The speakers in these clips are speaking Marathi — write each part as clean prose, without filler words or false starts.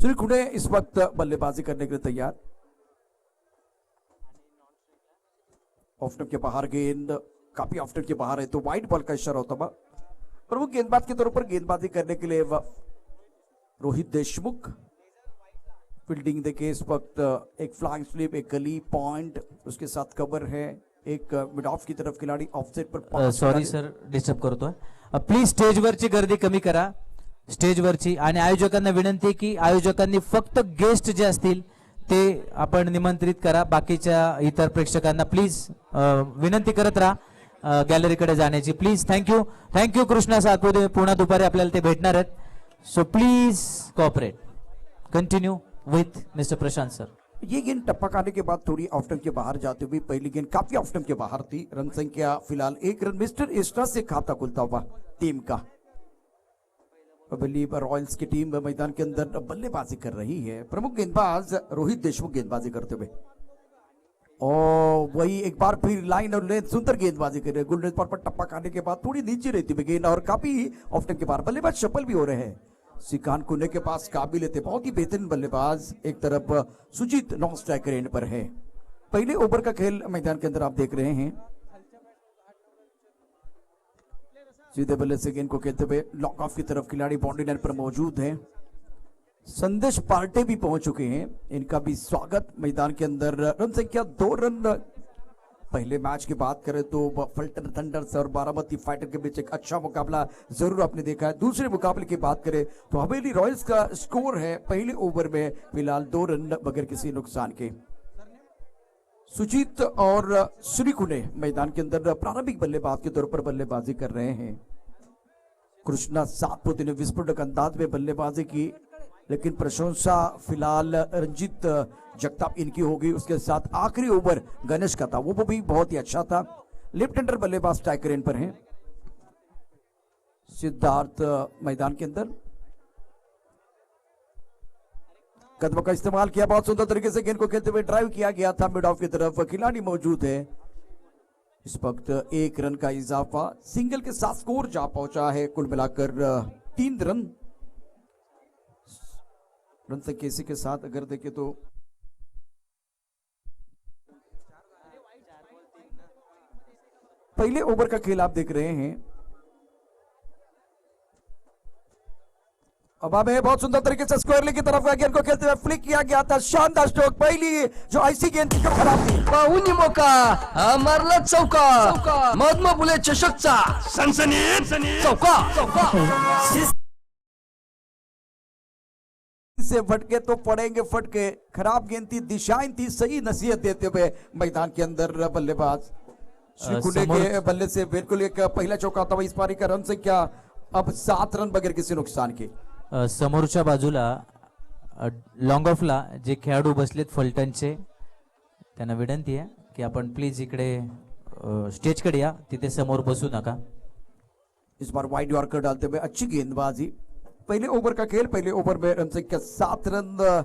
श्री कुणे इस वक्त बल्लेबाजी करने के लिए तैयार। ऑफ के बाहर गेंद काफी ऑफ के बाहर है तो वाइड बॉल का इशारा होता है। प्रमुख गेंदबाज के तौर पर गेंदबाजी करने के लिए रोहित देशमुख। फील्डिंग देखिए इस वक्त एक फ्लैग स्लिप, एक गली पॉइंट, उसके साथ कवर है, एक मिड ऑफ की तरफ खिलाडी ऑफसेट पर। सॉरी सर, डिस्टर्ब करतोय। प्लीज स्टेजवरची गर्दी कमी करा, स्टेजवरची। आणि आयोजकांना विनंती आहे की आयोजकांनी फक्त गेस्ट जे असतील ते आपण निमंत्रित करा, बाकीच्या इतर प्रेक्षकांना प्लीज विनंती करत राहा गॅलरीकडे जाण्याची। प्लीज थँक्यू कृष्णा सातपुते, पुन्हा दुपारी आपल्याला ते भेटणार आहेत, so please cooperate. Continue with mister Prashant sir. ये गेंद टप्पा खाने के बाद थोड़ी ऑफ के बाहर जाते हुए पहली गेंद काफी ऑफ के बाहर थी। रन संख्या फिलहाल 1 रन। मिस्टर एस्ट्रा से खाता खुलता हुआ टीम का। रॉयल्स की टीम मैदान के अंदर बल्लेबाजी कर रही है। प्रमुख गेंदबाज रोहित देशमुख गेंदबाजी करते हुए, और वही एक बार फिर लाइन और लेंथ सुंदर गेंदबाजी कर रहे हैं। गोल्डन स्पॉट पर टप्पा खाने के बाद थोड़ी नीचे रहती हुई गेंद और काफी ऑफ के बाहर बल्लेबाज सफल भी हो रहे हैं। सिकान कुने के पास काबिल थे, बहुत ही बेहतरीन बल्लेबाज। एक तरफ सुजीत नॉन स्ट्राइकर एंड पर है। पहले ओवर का खेल मैदान के अंदर आप देख रहे हैं। सीधे बल्ले से गेंद को खेलते हुए लॉक ऑफ की तरफ खिलाड़ी बाउंड्री लाइन पर मौजूद है। संदेश पार्टे भी पहुंच चुके हैं, इनका भी स्वागत मैदान के अंदर। रन संख्या 2 रन। पहले मैच की बात करें तो फल्टन थंडर्स और बारामती फाइटर के बीच एक अच्छा मुकाबला जरूर आपने देखा है। दूसरे मुकाबले की बात करें तो हवेली रॉयल्स का स्कोर है पहले ओवर में फिलहाल 2 रन बगैर किसी नुकसान के। सुजीत और श्री कुने मैदान के अंदर प्रारंभिक बल्लेबाज के तौर पर बल्लेबाजी कर रहे हैं। कृष्णा सातपुते ने विस्फोटक अंदाज में बल्लेबाजी की, लेकिन प्रशंसा फिलहाल रंजीत जगताप इनकी होगी। उसके साथ आखिरी ओवर गणेश का था, वो भी बहुत ही अच्छा था। लेफ्ट हैंडर बल्लेबाज स्ट्राइकर एंड पर हैं। सिद्धार्थ मैदान के अंदर कदमों का इस्तेमाल किया, बहुत सुंदर तरीके से गेंद को खेलते हुए ड्राइव किया गया था मिड ऑफ की तरफ। खिलाड़ी मौजूद है। इस वक्त 1 रन का इजाफा, सिंगल के साथ स्कोर जा पहुंचा है कुल मिलाकर 3 रन। रन संख्या इसी के साथ अगर देखें तो पहले ओवर का खेल आप देख रहे हैं। अब हमें बहुत सुंदर तरीके से स्क्वायरली की तरफ गेंद को खेलते हुए फ्लिक किया गया था। शानदार स्ट्रोक, पहली जो ऐसी गेंद थी खराब थी। पाहुनी मोका मारला चौका, महात्मा फुले चषकचा सनसनीत चौका। से फटके तो पड़ेंगे फटके। खराब गेंद थी, दिशाएं थी, सही नसीहत देते हुए मैदान के अंदर बल्लेबाज श्री कुंडे के बल्ले से बिल्कुल एक पहला चौका था। इस पारी का रन संख्या अब 7 रन बगैर किसी नुकसान के। समोरच्या बाजूला लॉंग ऑफला जे खेळाडू बसलेत फलटणचे, त्यांना विनंती आहे की आपण प्लीज इकडे स्टेजकडे या, तिथे समोर बसू नका। इस बार वाइड यॉर्कर डालते हुए अच्छी गेंदबाजी। पहले ओवर का खेल, पहले ओवर में रन संख्या 7 रन।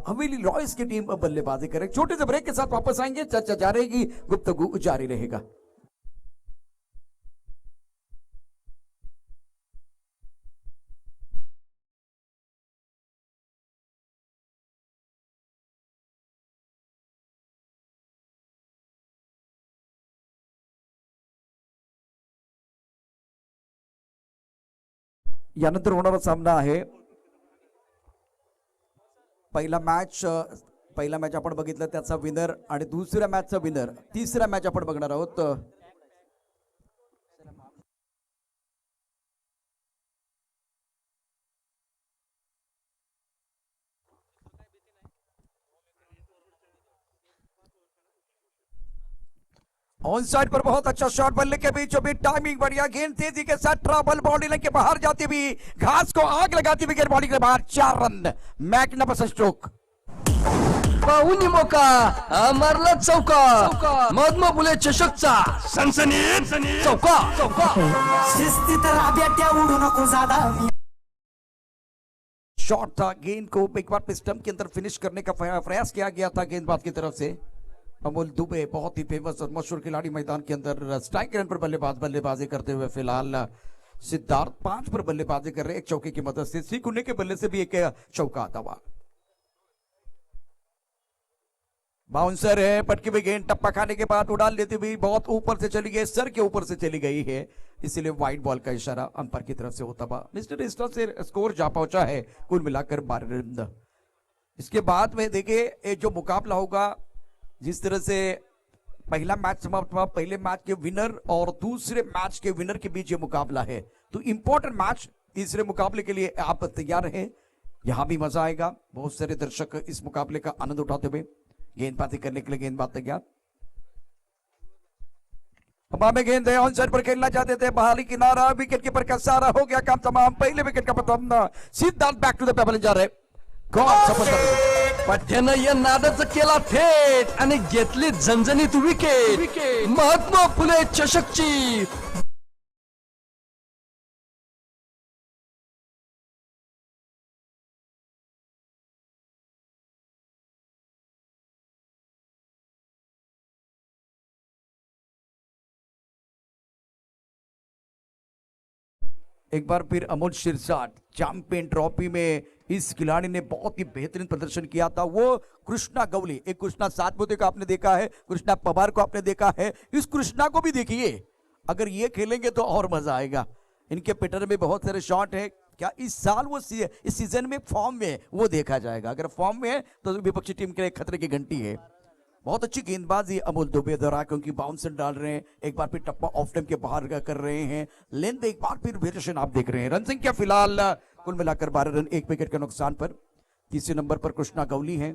हवेली रॉयल्स की टीम बल्लेबाजी करे। छोटे से ब्रेक के साथ वापस आएंगे, चर्चा जारी रहेगी, गुफ्तगू जारी रहेगा। यानंतर होणारा सामना आहे पहिला मॅच आपण बघितलं त्याचा विनर आणि दुसऱ्या मॅचचा विनर। तिसरा मॅच आपण बघणार आहोत। ऑन साइड पर बहुत अच्छा शॉट, बल्ले के बीचों बीच टाइमिंग बढ़िया, गेंद तेजी के साथ ट्रबल, बॉडी लाइन के बाहर जाती हुई घास को आग लगाती हुई गेंद बॉडी के बाहर। 4 रन। Magnificent stroke. पाहुनी मोका मारला चौका, महात्मा फुले चषकचा सनसनीत चौका। शिस्तीत राहा त्या उडू नको ज्यादा। शॉट था, गेंद को एक बार स्टंप के अंदर फिनिश करने का प्रयास किया गया था गेंदबाज की तरफ से। अमोल दुबे बहुत ही फेमस और मशहूर खिलाड़ी मैदान के अंदर स्ट्राइक रन पर बल्लेबाजी करते हुए फिलहाल सिद्धार्थ 5 पर बल्लेबाजी कर रहे हैं, एक चौके की मदद से। श्री कुंडे के बल्ले से भी एक चौका आता हुआ। बाउंसर है, पटकी में गेंद टप्पा खाने के बाद उड़ान लेती हुई बहुत ऊपर से चली गई, सर के ऊपर से चली गई है, इसीलिए वाइड बॉल का इशारा अंपायर की तरफ से होता हुआ मिस्टर इस्टा से स्कोर जा पहुंचा है कुल मिलाकर 12 रन। इसके बाद में देखिए ये जो मुकाबला होगा, जिस तरह से पहला मैच समाप्त हुआ, पहले मैच के विनर और दूसरे मैच के विनर के बीच ये मुकाबला है, तो इंपॉर्टेंट मैच तीसरे मुकाबले के लिए आप तैयार रहे। यहां भी मजा आएगा, बहुत सारे दर्शक इस मुकाबले का आनंद उठाते हुए गेंदबाजी करने के लिए गेंदबाज तैयार। हवा में गेंद है, ऑन साइड पर खेलना चाहते थे, बाहरी किनारा, विकेट कीपर का सारा हो गया काम तमाम, पहले विकेट का प्रथम सिद्धांत बैक टू द पेबल जा रहे पठ्यानं या नादाचं केला थेट आणि घेतली झणझणीत विकेट, महात्मा फुले चषकची। एक बार फिर अमोल शिरसाट चैंपियन ट्रॉफी में इस खिलाड़ी ने बहुत ही बेहतरीन प्रदर्शन किया था, वो कृष्णा गवली, एक कृष्णा सातपुते को आपने देखा है, कृष्णा पवार को आपने देखा है, इस कृष्णा को भी देखिए, अगर ये खेलेंगे तो और मजा आएगा। इनके पिटर में बहुत सारे शॉट है, क्या इस साल वो इस सीजन में फॉर्म में वो देखा जाएगा, अगर फॉर्म में है तो विपक्षी टीम के लिए खतरे की घंटी है। बहुत अच्छी गेंदबाजी अमोल दुबे द्वारा, क्योंकि बाउंसर डाल रहे हैं, एक बार फिर टप्पा ऑफ टाइम के बाहर कर रहे हैं, लेंथ एक बार फिर वेरिएशन आप देख रहे हैं। रन संख्या फिलहाल कुल मिलाकर 12 रन, 1 विकेट के नुकसान पर। तीसरे नंबर पर कृष्णा गवली है,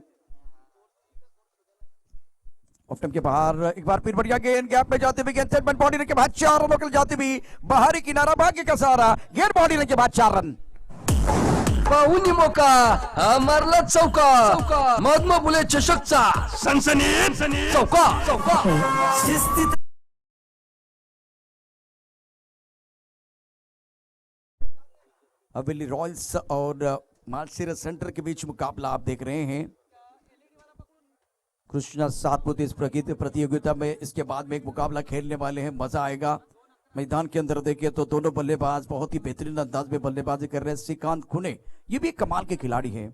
ऑफ टाइम के बाहर, एक बार फिर बढ़िया गेंद गैप में जाते हुए, गेंद सेटमेंट बॉडी के बाद 4 रनों के लिए जाती हुई, बाहरी किनारा, भाग्य का सहारा, गेंद बॉडी के बाद 4 रन। पाहुनी मोका मारला चौका, महात्मा फुले चषकचा सनसनीत चौका। शिस्तीत हवेली रॉयल्स और मालसेरा सेंटर के बीच मुकाबला आप देख रहे हैं। कृष्णा सातपुते इस प्रतियोगिता में इसके बाद में एक मुकाबला खेलने वाले हैं, मजा आएगा। मैदान के अंदर देखिए तो दोनों बल्लेबाज बहुत ही बेहतरीन अंदाज में बल्लेबाजी कर रहे हैं। श्रीकांत खुने ये भी एक कमाल के खिलाड़ी हैं।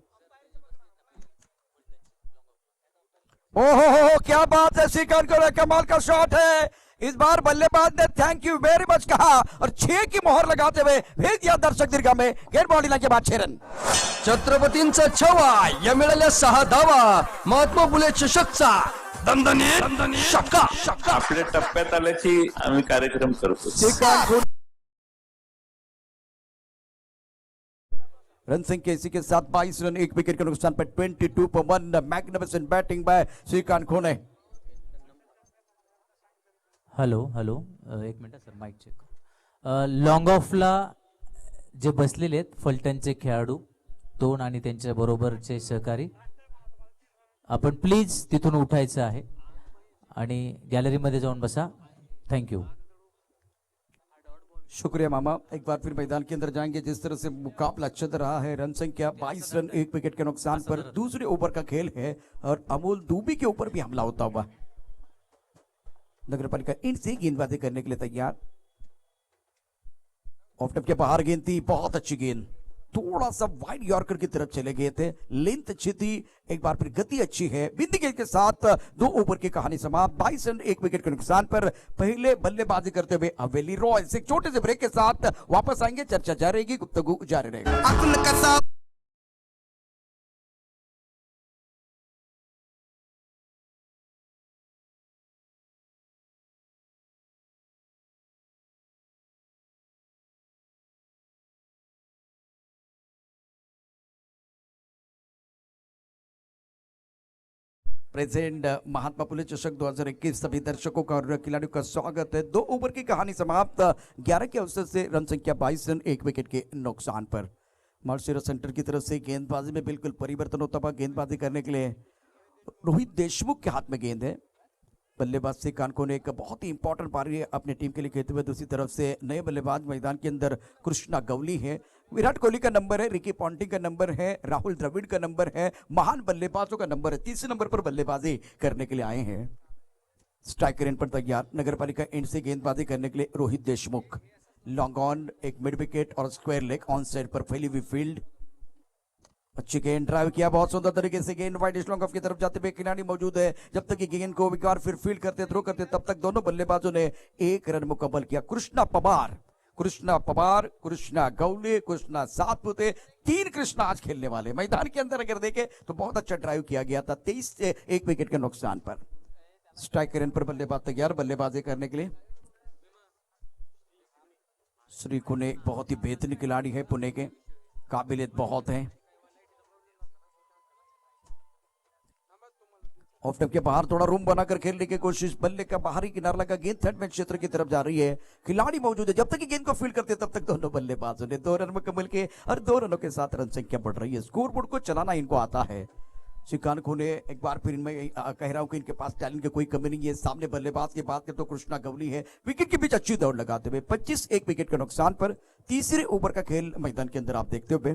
ओहो क्या बात है, श्रीकांत खुने कमाल का शॉट है, इस बार बल्लेबाज ने थैंक यू वेरी मच कहा और 6 की मोहर लगाते हुए भेज दिया दर्शक दीर्घा में, गेंद बॉडी के बाद 6 रन। छत्रपतींचा छवा, या मिळाल्या 6 धावा, महात्मा फुले चषकचा दणदणीत षटका। आपल्या टप्प्यात आल्याची आम्ही कार्यक्रम करतो। रन संख्या इसी के साथ 22 रन, 1 विकेट के नुकसान पर 22 पर 1। Magnificent batting by Shrikant Khone. Hello hello, एक minute sir, mike check. Long ऑफला जे बसलेले आहेत फलटणचे खेळाडू 2 आणि त्यांच्या बरोबरचे सहकारी, आपण प्लीज तिथून उठायचं आहे आणि गॅलरीमध्ये जाऊन बसा। थँक्यू। शुक्रिया मामा, एक बार फिर मैदान के अंदर जाएंगे। जिस तरह से मुकाबला चल रहा है, रन संख्या 22 रन, 1 विकेट के नुकसान पर दूसरे ओवर का खेल है और अमोल दुबे के ऊपर भी हमला होता हुआ। नगरपालिका इनसे गेंदबाजी करने के लिए तैयार, ऑफ टॉप के बाहर गेंद थी, बहुत अच्छी गेंद, थोड़ा सा वाइड यॉर्कर की तरफ चले गए थे, लेंथ अच्छी थी, एक बार फिर गति अच्छी है। बिंदी गेंद के साथ 2 ओवर की कहानी समाप्त। 22 रन, 1 विकेट के नुकसान पर पहले बल्लेबाजी करते हुए हवेली रॉयल्स। एक छोटे से ब्रेक के साथ वापस आएंगे, चर्चा जारी रहेगी, गुफ्तगू जारी रहेगी। प्रेजेंट महात्मा फुले चषक 2021 सभी दर्शकों का और खिलाड़ियों का स्वागत है। 2 ओवर की कहानी समाप्त, 11 के अवसर से रन संख्या 22 रन, 1 विकेट के नुकसान पर। मालसेरा सेंटर की तरफ से गेंदबाजी में बिल्कुल परिवर्तन होता हुआ, गेंदबाजी करने के लिए रोहित देशमुख के हाथ में गेंद है। बल्लेबाज श्रीकांत खोने एक बहुत ही इंपॉर्टेंट पारी अपने टीम के लिए खेलते हुए, दूसरी तरफ से नए बल्लेबाज मैदान के अंदर कृष्णा गवली है। विराट कोहली का नंबर है, रिकी पॉन्टिंग का नंबर है, राहुल द्रविड़ का नंबर है, महान बल्लेबाजों का नंबर है। तीसरे नंबर पर बल्लेबाजी करने के लिए आए हैं। स्ट्राइकर एंड पर तैयार, नगरपालिका एंड से गेंदबाजी करने के लिए रोहित देशमुख। लॉन्ग ऑन, एक मिड विकेट और स्क्वायर लेग, ऑन साइड पर फैली हुई फील्ड अच्छी गेंद ड्राइव किया, बहुत सुंदर तरीके से गेंद वाइड स्लॉन्ग ऑफ की तरफ जाते हुए खिलाड़ी मौजूद है। जब तक कि गेंद को एक बार फिर फील्ड करते थ्रो करते तब तक दोनों बल्लेबाजों ने एक रन मुकम्मल किया। कृष्णा पवार, कृष्णा गौले, कृष्णा सातपुते, 3 कृष्णा आज खेलने वाले। मैदान के अंदर अगर देखें तो बहुत अच्छा ड्राइव किया गया था 23 से 1 विकेट के नुकसान पर। स्ट्राइकर एंड पर बल्लेबाज तैयार बल्लेबाजी करने के लिए। श्री कुने बहुत ही बेहतरीन खिलाड़ी है, पुणे के काबिलियत बहुत है। ऑफ स्टंप के बाहर थोड़ा रूम बनाकर खेलने की कोशिश, बल्ले का बाहरी किनारा लगा, गेंद थर्ड मैन क्षेत्र की तरफ जा रही है। खिलाड़ी मौजूद है, जब तक कि गेंद को फील्ड करते तब तक दोनों बल्लेबाजों ने 2 रन मुकम्मल किए और 2 रनों के साथ रन संख्या बढ़ रही है। स्कोरबोर्ड को चलाना इनको आता है। श्रीकांत खूने एक बार फिर मैं कह रहा हूं कि इनके पास टैलेंट की कोई कमी नहीं है। सामने बल्लेबाज की बात करें तो कृष्णा गवली है, विकेट के बीच अच्छी दौड़ लगाते हुए 25 1 विकेट के नुकसान पर। तीसरे ओवर का खेल मैदान के अंदर आप देखते हुए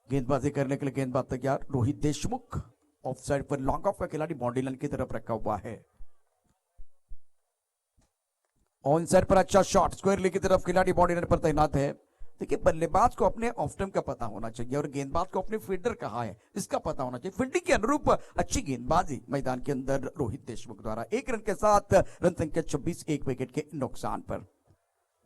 गेंदबाजी करने के लिए गेंदबाज तैयार। Rohit Deshmukh of side per long off का खिलाड़ी बाउंड्री लाइन की तरफ रखा हुआ है। ऑन साइड पर अच्छा शॉट, स्क्वायर लेग की तरफ खिलाड़ी बाउंड्री लाइन पर तैनात है। देखिए बल्लेबाज को अपने ऑफ स्टंप का पता होना चाहिए और गेंदबाज को अपने फील्डर कहाँ है इसका पता होना चाहिए। फील्डिंग के अनुरूप अच्छी गेंदबाजी मैदान के अंदर रोहित देशमुख द्वारा। 1 रन के साथ रन संख्या 26 1 विकेट के नुकसान पर।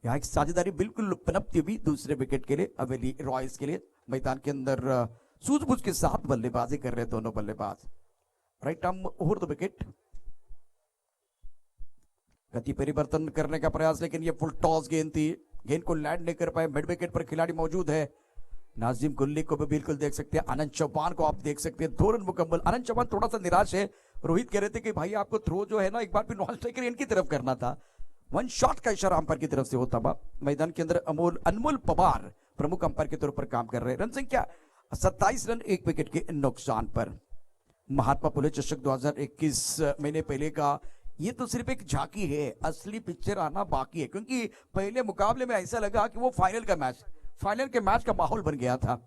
यहाँ एक साझेदारी बिल्कुल पनपती हुई दूसरे विकेट के लिए हवेली रॉयल्स के लिए। मैदान के अंदर सूझबूझ के साथ बल्लेबाजी कर रहे दोनों बल्लेबाज। Right arm over the wicket, गति परिवर्तन करने का प्रयास, लेकिन ये फुल टॉस गेंद थी, गेंद को लैंड नहीं कर पाए। मिड विकेट पर खिलाड़ी मौजूद है। नाजिम गुल्ली को भी बिल्कुल देख सकते हैं, आनंद चौहान को आप देख सकते हैं। 2 रन मुकम्मल। आनंद चौहान थोड़ा सा निराश है। रोहित कह रहे थे कि भाई आपको थ्रो जो है ना एक बार फिर नॉन स्ट्राइकर इनकी तरफ करना था। 1 शॉट का इशारा अंपायर की तरफ से होता हुआ। मैदान के अंदर अनमोल पवार प्रमुख अंपायर के तौर पर काम कर रहे हैं। रन संख्या 27 रन 1 विकेट के नुकसान पर। महात्मा फुले चषक 2021 महीने पहले का ये तो सिर्फ एक झांकी है, असली पिक्चर आना बाकी है। क्योंकि पहले मुकाबले में ऐसा लगा कि वो फाइनल के मैच का माहौल बन गया था।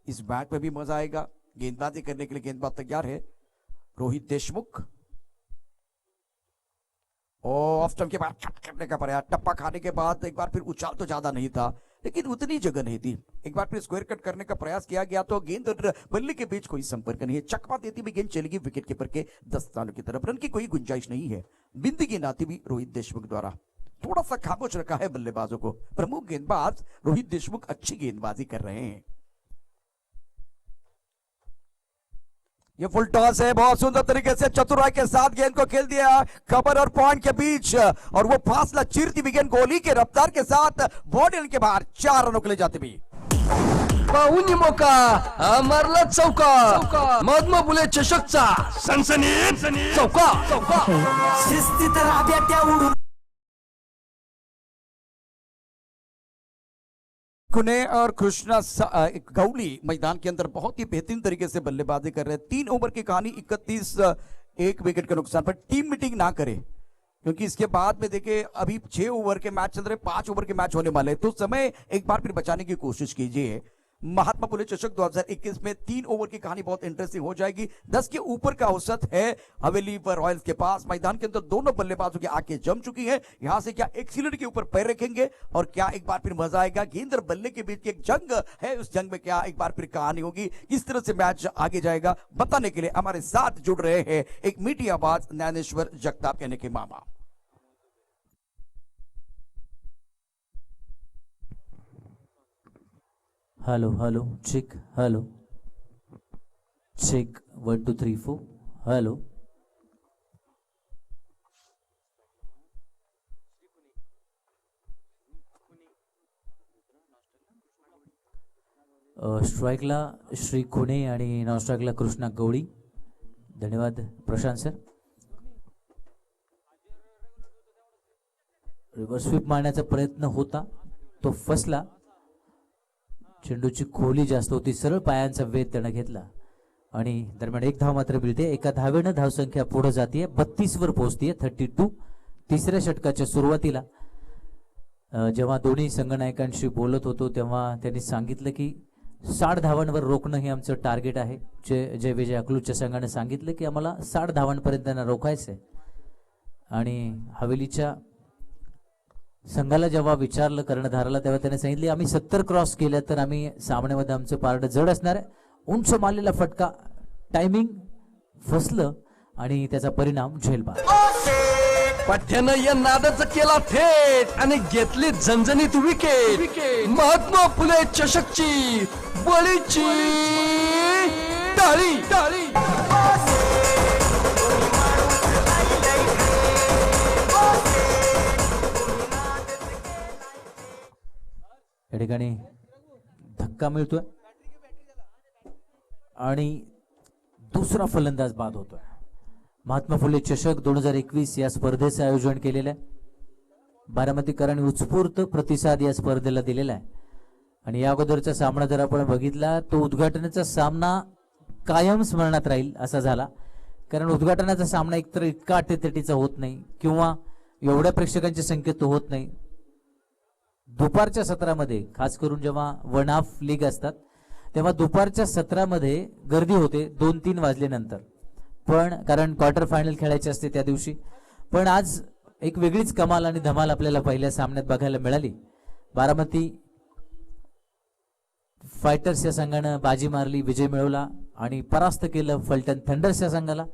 इस मैच में भी मजा आएगा। गेंदबाजी करने के लिए गेंदबाज तैयार है रोहित देशमुख। ऑफ स्टंप के बाद कट करने का प्रयास, टप्पा खाने के बाद एक बार फिर उछाल तो ज्यादा नहीं था लेकिन उतनी जगह नहीं थी। एक बार फिर स्क्वायर कट करने का प्रयास किया गया तो गेंद और बल्ले के बीच कोई संपर्क नहीं है। चकमा देती हुई गेंद चलेगी विकेट कीपर के दस्तानों की तरफ। रन की कोई गुंजाइश नहीं है। बिंदी गेंद आती भी रोहित देशमुख द्वारा। थोड़ा सा खामोश रखा है बल्लेबाजों को। प्रमुख गेंदबाज रोहित देशमुख अच्छी गेंदबाजी कर रहे हैं। ये फुल टॉस है, बहुत सुंदर तरीके से चतुराई के साथ गेंद को खेल दिया कवर और पॉइंट के बीच और वो फासला चीरती हुई गेंद गोली के रफ्तार के साथ बॉडी के बाहर 4 रनों के लिए जाती हुई। पाहुनी मोका मारला चौका, महात्मा फुले चषकचा सनसनीत चौका। शिस्तीत राब्या त्या उडून कुने और कृष्णा गौली मैदान के अंदर बहुत ही बेहतरीन तरीके से बल्लेबाजी कर रहे हैं। 3 ओवर की कहानी 31 1 विकेट के नुकसान पर। टीम मीटिंग ना करें क्योंकि इसके बाद में देखिए अभी 6 ओवर के मैच चल रहे, 5 ओवर के मैच होने वाले, तो समय एक बार फिर बचाने की कोशिश कीजिए। महात्मा फुले चषक 2021 में 3 ओवर की कहानी बहुत इंटरेस्टिंग हो जाएगी। 10 के ऊपर का औसत है हवेली पर रॉयल्स के पास। मैदान के अंदर दोनों बल्लेबाजों की आंखें जम चुकी हैं। यहां से क्या एक्सीलेंट के ऊपर पैर रखेंगे और क्या एक बार फिर मजा आएगा। गेंद और बल्ले के बीच की एक जंग है, उस जंग में क्या एक बार फिर कहानी होगी, किस तरह से मैच आगे जाएगा, बताने के लिए हमारे साथ जुड़ रहे हैं एक मीठी आवाज ज्ञानेश्वर जगताप यानी कि मामा। Hello hello check, hello check 1 2 3 4 hello. स्ट्राईकला श्री खुणे आणि नॉन स्ट्राईकला कृष्णा गवळी। धन्यवाद प्रशांत सर। रिव्हर्स स्वीप मारण्याचा प्रयत्न होता, तो फसला। चेंडूची खोली जास्त होती, सरळ पायांचा वेध त्यानं घेतला आणि दरम्यान 1 धाव मात्र मिळते। एका धावेनं धावसंख्या पुढे जाते, 32 वर पोहोचते 32। तिसऱ्या षटकाच्या सुरुवातीला जेव्हा दोन्ही संघनायकांशी बोलत होतो तेव्हा त्यांनी सांगितलं की 60 धावांवर रोखणं हे आमचं टार्गेट आहे। जय विजय अकलूजच्या संघाने सांगितलं की आम्हाला 60 धावांपर्यंत त्यांना रोखायचंय आणि हवेलीच्या संघाला जेव्हा विचारलं कर्णधाराला तेव्हा त्याने सांगितले आम्ही 70 क्रॉस केल्या तर आम्ही सामन्यामध्ये आमचं पारडं जड असणार आहे. उंच मारलेला फटका, टायमिंग फसलं आणि त्याचा परिणाम झेलबाद. पठ्यानं या नादाचं केला थेट आणि घेतली झणझणीत विकेट. महात्मा फुले चषकची बळीची टाळी टाळी. या ठिकाणी धक्का मिळतोय आणि दुसरा फलंदाज बाद होतोय. महात्मा फुले चषक 2021 या स्पर्धेचं आयोजन केलेलं आहे. बारामतीकरांनी उत्स्फूर्त प्रतिसाद या स्पर्धेला दिलेला आहे आणि या अगोदरचा सामना जर आपण बघितला तो उद्घाटनाचा सामना कायम स्मरणात राहील असा झाला. कारण उद्घाटनाचा सामना एकतर इतका अटीतटीचा होत नाही किंवा एवढ्या प्रेक्षकांची संख्येत तो होत नाही. दुपारच्या सत्रामध्ये खास करून जेव्हा 1 हाफ लीग असतात तेव्हा दुपारच्या सत्रामध्ये गर्दी होते 2-3 वाजल्यानंतर. पण कारण क्वार्टर फायनल खेळायचे असते त्या दिवशी. पण आज एक वेगळीच कमाल आणि धमाल आपल्याला पहिल्या सामन्यात बघायला मिळाली. बारामती फायटर्स या संघानं बाजी मारली, विजय मिळवला आणि परास्त केलं फलटण थंडर्स या संघाला.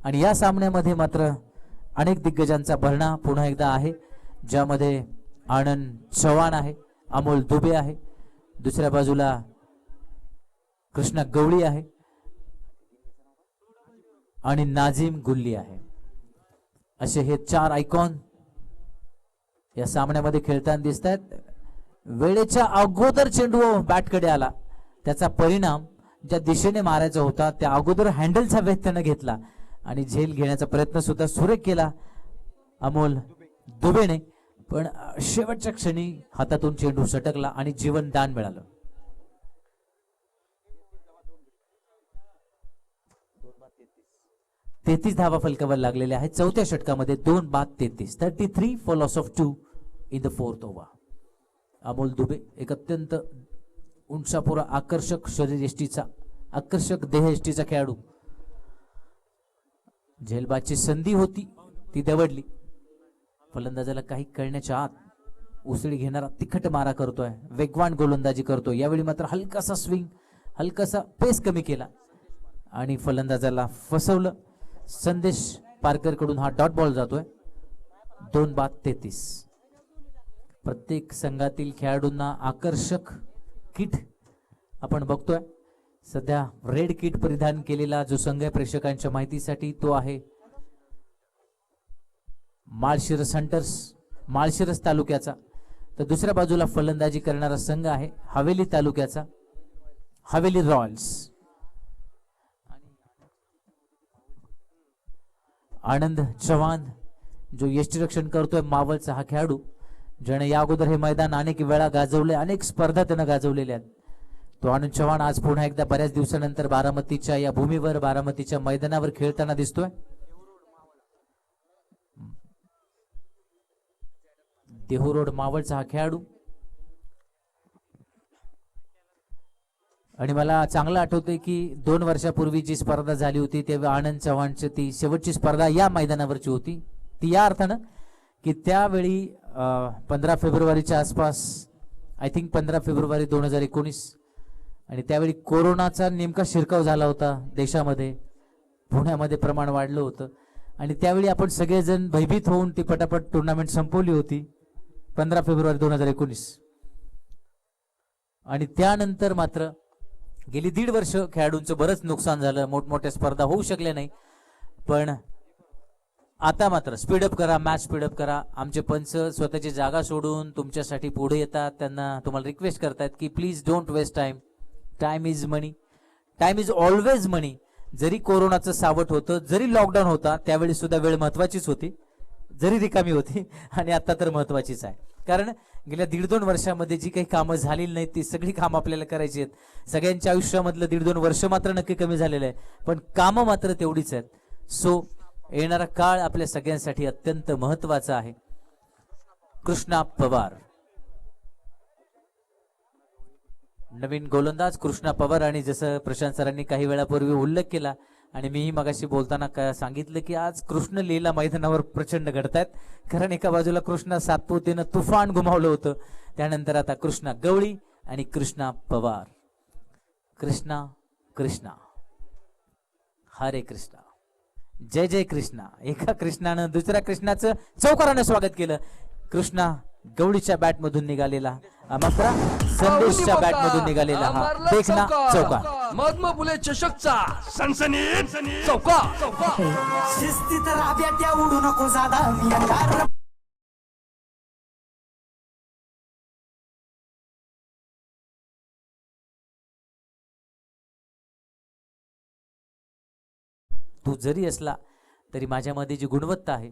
आणि या सामन्यामध्ये मात्र अनेक दिग्गजांचा भरणा पुन्हा एकदा आहे, ज्यामध्ये आनंद चव्हाण आहे, अमोल दुबे आहे, दुसऱ्या बाजूला कृष्णा गवळी आहे आणि नाझीम गुल्ली आहे. असे हे 4 आयकॉन या सामन्यामध्ये खेळताना दिसत आहेत. वेळेच्या अगोदर चेंडू बॅटकडे आला, त्याचा परिणाम ज्या दिशेने मारायचा होता त्या अगोदर हँडलचा वेध त्यानं घेतला आणि झेल घेण्याचा प्रयत्न सुद्धा सुरेख केला अमोल दुबेने. पण शेवटच्या क्षणी हातातून चेंडू सटकला आणि जीवनदान मिळालं. तेहतीस धावा फलकावर लागलेल्या आहेत चौथ्या षटकामध्ये. 2 बाद 33, 33 for loss of 2 in the 4th over. Amol Dubey एक अत्यंत उंचापुरा आकर्षक शरीरयष्टीचा, आकर्षक देहयष्टीचा खेळाडू. झेलबादची संधी होती ती दवडली. फलंदाजाला काही कळण्याच्या आत उसळी घेणारा तिखट मारा करतोय, वेगवान गोलंदाजी करतोय. यावेळी मात्र हलकासा स्विंग, हलकासा पेस कमी केला आणि फलंदाजाला फसवलं. संदेश पारकर कडून हा डॉट बॉल जातोय. 2 बाद 33. प्रत्येक संघातील खेळाडूंना आकर्षक किट आपण बघतोय. सध्या रेड किट परिधान केलेला जो संघ आहे प्रेक्षकांच्या माहितीसाठी तो आहे माळशिरस हंटर्स, माळशिरस तालुक्याचा. तर दुसऱ्या बाजूला फलंदाजी करणारा संघ आहे हवेली तालुक्याचा, हवेली रॉयल्स. आनंद चव्हाण जो यष्टीरक्षण करतोय मावळचा हा खेळाडू, ज्याने या अगोदर हे मैदान अनेक वेळा गाजवले, अनेक स्पर्धा त्यानं गाजवलेल्या आहेत. तो आनंद चव्हाण आज पुन्हा एकदा बऱ्याच दिवसानंतर बारामतीच्या या भूमीवर, बारामतीच्या मैदानावर खेळताना दिसतोय. देहू रोड मावळचा हा खेळाडू. आणि मला चांगलं आठवतंय की 2 वर्षापूर्वी जी स्पर्धा झाली होती तेव्हा आनंद चव्हाणची ती शेवटची स्पर्धा या मैदानावरची होती. ती या अर्थानं की त्यावेळी 15 फेब्रुवारीच्या आसपास, आय थिंक 15 फेब्रुवारी 2019, आणि त्यावेळी कोरोनाचा नेमका शिरकाव झाला होता देशामध्ये, पुण्यामध्ये प्रमाण वाढलं होतं आणि त्यावेळी आपण सगळेजण भयभीत होऊन ती पटापट टुर्नामेंट संपवली होती 15 फेब्रुवारी 2019. आणि त्यानंतर मात्र गेली 1.5 वर्ष खेळाडूंचं बरंच नुकसान झालं, मोठमोठ्या स्पर्धा होऊ शकल्या नाही. पण आता मात्र स्पीडअप करा, मॅच स्पीडअप करा. आमचे पंच स्वतःची जागा सोडून तुमच्यासाठी पुढे येतात, त्यांना तुम्हाला रिक्वेस्ट करतायत की please don't waste time. Time is money, time is always money. जरी कोरोनाचं सावट होतं, जरी लॉकडाऊन होता, त्यावेळी सुद्धा वेळ महत्वाचीच होती, जरी रिकामी होती आणि आता तर महत्वाचीच आहे. कारण गेल्या 1.5-2 वर्षामध्ये जी काही कामं झालेली नाहीत ती सगळी कामं आपल्याला करायची आहेत. सगळ्यांच्या आयुष्यामधलं 1.5-2 वर्ष मात्र नक्की कमी झालेलं आहे, पण कामं मात्र तेवढीच आहेत. सो येणारा काळ आपल्या सगळ्यांसाठी अत्यंत महत्वाचा आहे. कृष्णा पवार, नवीन गोलंदाज कृष्णा पवार. आणि जसं प्रशांत सरांनी काही वेळापूर्वी उल्लेख केला, आणि मी मगाशी बोलताना सांगितलं की आज कृष्ण लीला मैदानावर प्रचंड घडतायत. कारण एका बाजूला कृष्णा सातपुतेनं तुफान घुमावलं होतं, त्यानंतर आता कृष्णा गवळी आणि कृष्णा पवार. कृष्णा कृष्णा हरे कृष्णा जय जय कृष्णा. एका कृष्णानं दुसऱ्या कृष्णाचं चौकारानं स्वागत केलं. कृष्णा गवळीच्या बॅट मधून निघालेला मात्र संदेशच्या बॅट मधून निघालेला हा देखना चौका. महात्मा फुले चषकचा सनसनीत चौका. शिस्तीत राब्या त्या उडू नको जादा मी अंगार तू जरी असला तरी माझ्यामध्ये जी गुणवत्ता आहे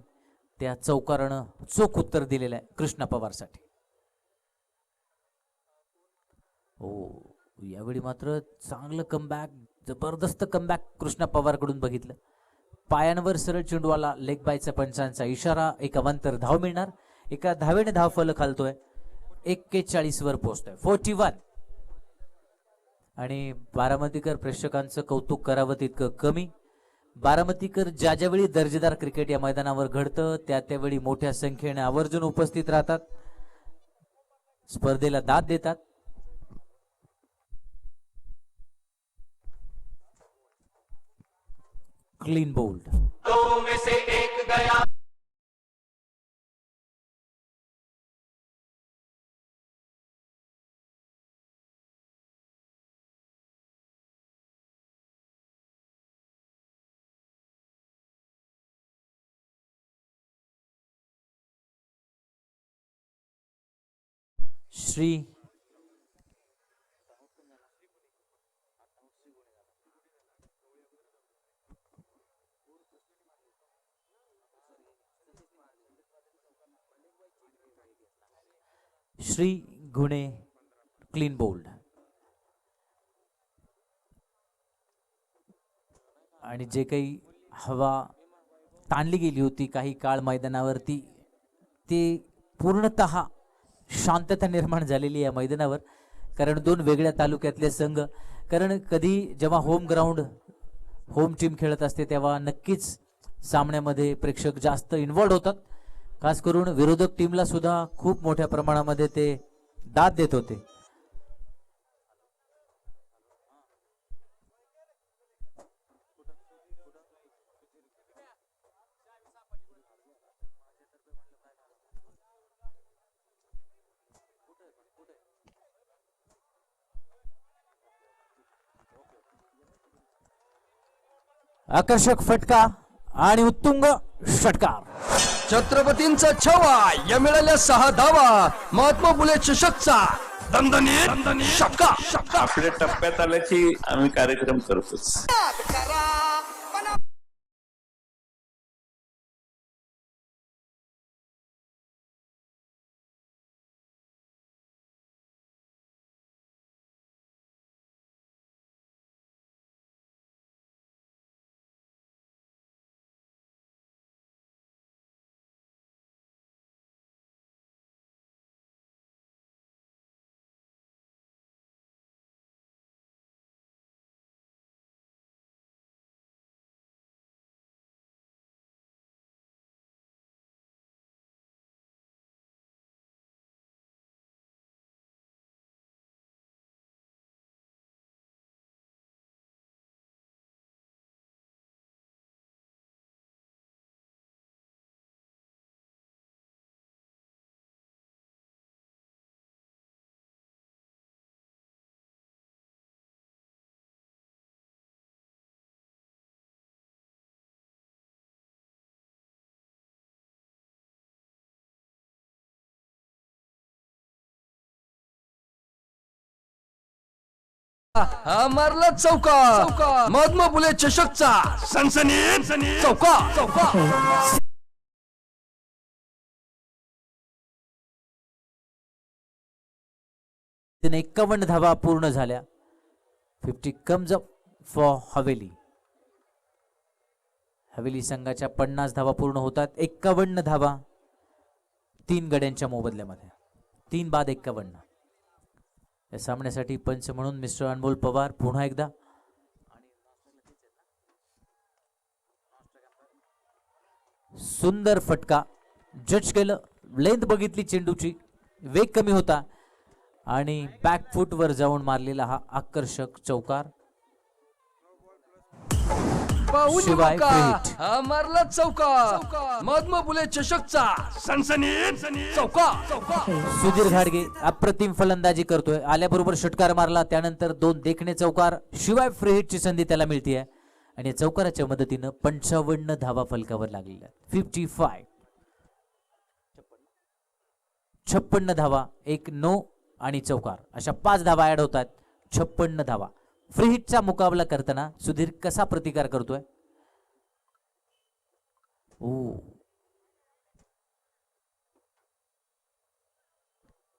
त्या चौकारानं चोख उत्तर दिलेलं आहे कृष्णा पवारसाठी. हो, यावेळी मात्र चांगलं कमबॅक, जबरदस्त कमबॅक कृष्णा पवारकडून बघितलं. पायांवर सरळ चेंडूवाला लेग बायचा पंचांचा इशारा. एक अवांतर धाव मिळणार. एका धावेने धाव फलक खालतोय. 41 वर पोहोचतोय 41. आणि बारामतीकर प्रेक्षकांचं कौतुक करावं तितकं कमी. बारामतीकर ज्या ज्यावेळी दर्जेदार क्रिकेट या मैदानावर घडतं त्या त्यावेळी मोठ्या संख्येने आवर्जून उपस्थित राहतात, स्पर्धेला दाद देतात. Clean bowled. श्री श्री गुणे क्लीन बोल्ड. आणि जे काही हवा ताणली गेली होती काही काळ मैदानावरती ते पूर्णतः शांतता निर्माण झालेली या मैदानावर. कारण दोन वेगळ्या तालुक्यातले संघ, कारण कधी जेव्हा होम ग्राउंड होम टीम खेळत असते तेव्हा नक्कीच सामन्यामध्ये प्रेक्षक जास्त इन्व्हॉल्ड होतात. खास करून विरोधक टीमला सुद्धा खूप मोठ्या प्रमाणामध्ये ते दाद देत होते. आकर्षक फटका आणि उत्तुंग षटकार. छत्रपतींचा छवा या मिळाल्या 6 धावा. महात्मा फुले चषकचा दणदणीत षटका. आपल्या टप्प्यात आल्याची आम्ही कार्यक्रम करतोच. हा मारला चौका. महात्मा फुले चषकचा सनसनीत चौका. तिने 51 धावा पूर्ण झाल्या. 50 comes up for Haveli. Haveli संघाच्या 50 धावा पूर्ण होतात. 51 धावा 3 गड्यांच्या मोबदल्यामध्ये. 3 बाद 51. या सामन्यासाठी पंच म्हणून मिस्टर अनमोल पवार पुन्हा एकदा. सुंदर फटका जज केलं. लेंथ बघितली चेंडूची, वेग कमी होता आणि बॅक फूट वर जाऊन मारलेला हा आकर्षक चौकार. पाहून शिवाय नका. free hit. हा मारला चौका. महात्मा फुले चषकचा सनसनीत चौका. सुधीर घाडगे अप्रतिम फलंदाजी करतोय. आल्याबरोबर षटकार मारला, त्यानंतर 2 देखणे चौकार, शिवाय फ्री हिटची संधी त्याला मिळते आणि या चौकाराच्या मदतीनं 55 धावा फलकावर लागलेल्या. 55 56 धावा, एक नो आणि चौकार, अशा 5 धावा ऍड होतात. 56 धावा. फ्री हिटचा मुकाबला करताना सुधीर कसा प्रतिकार करतोय.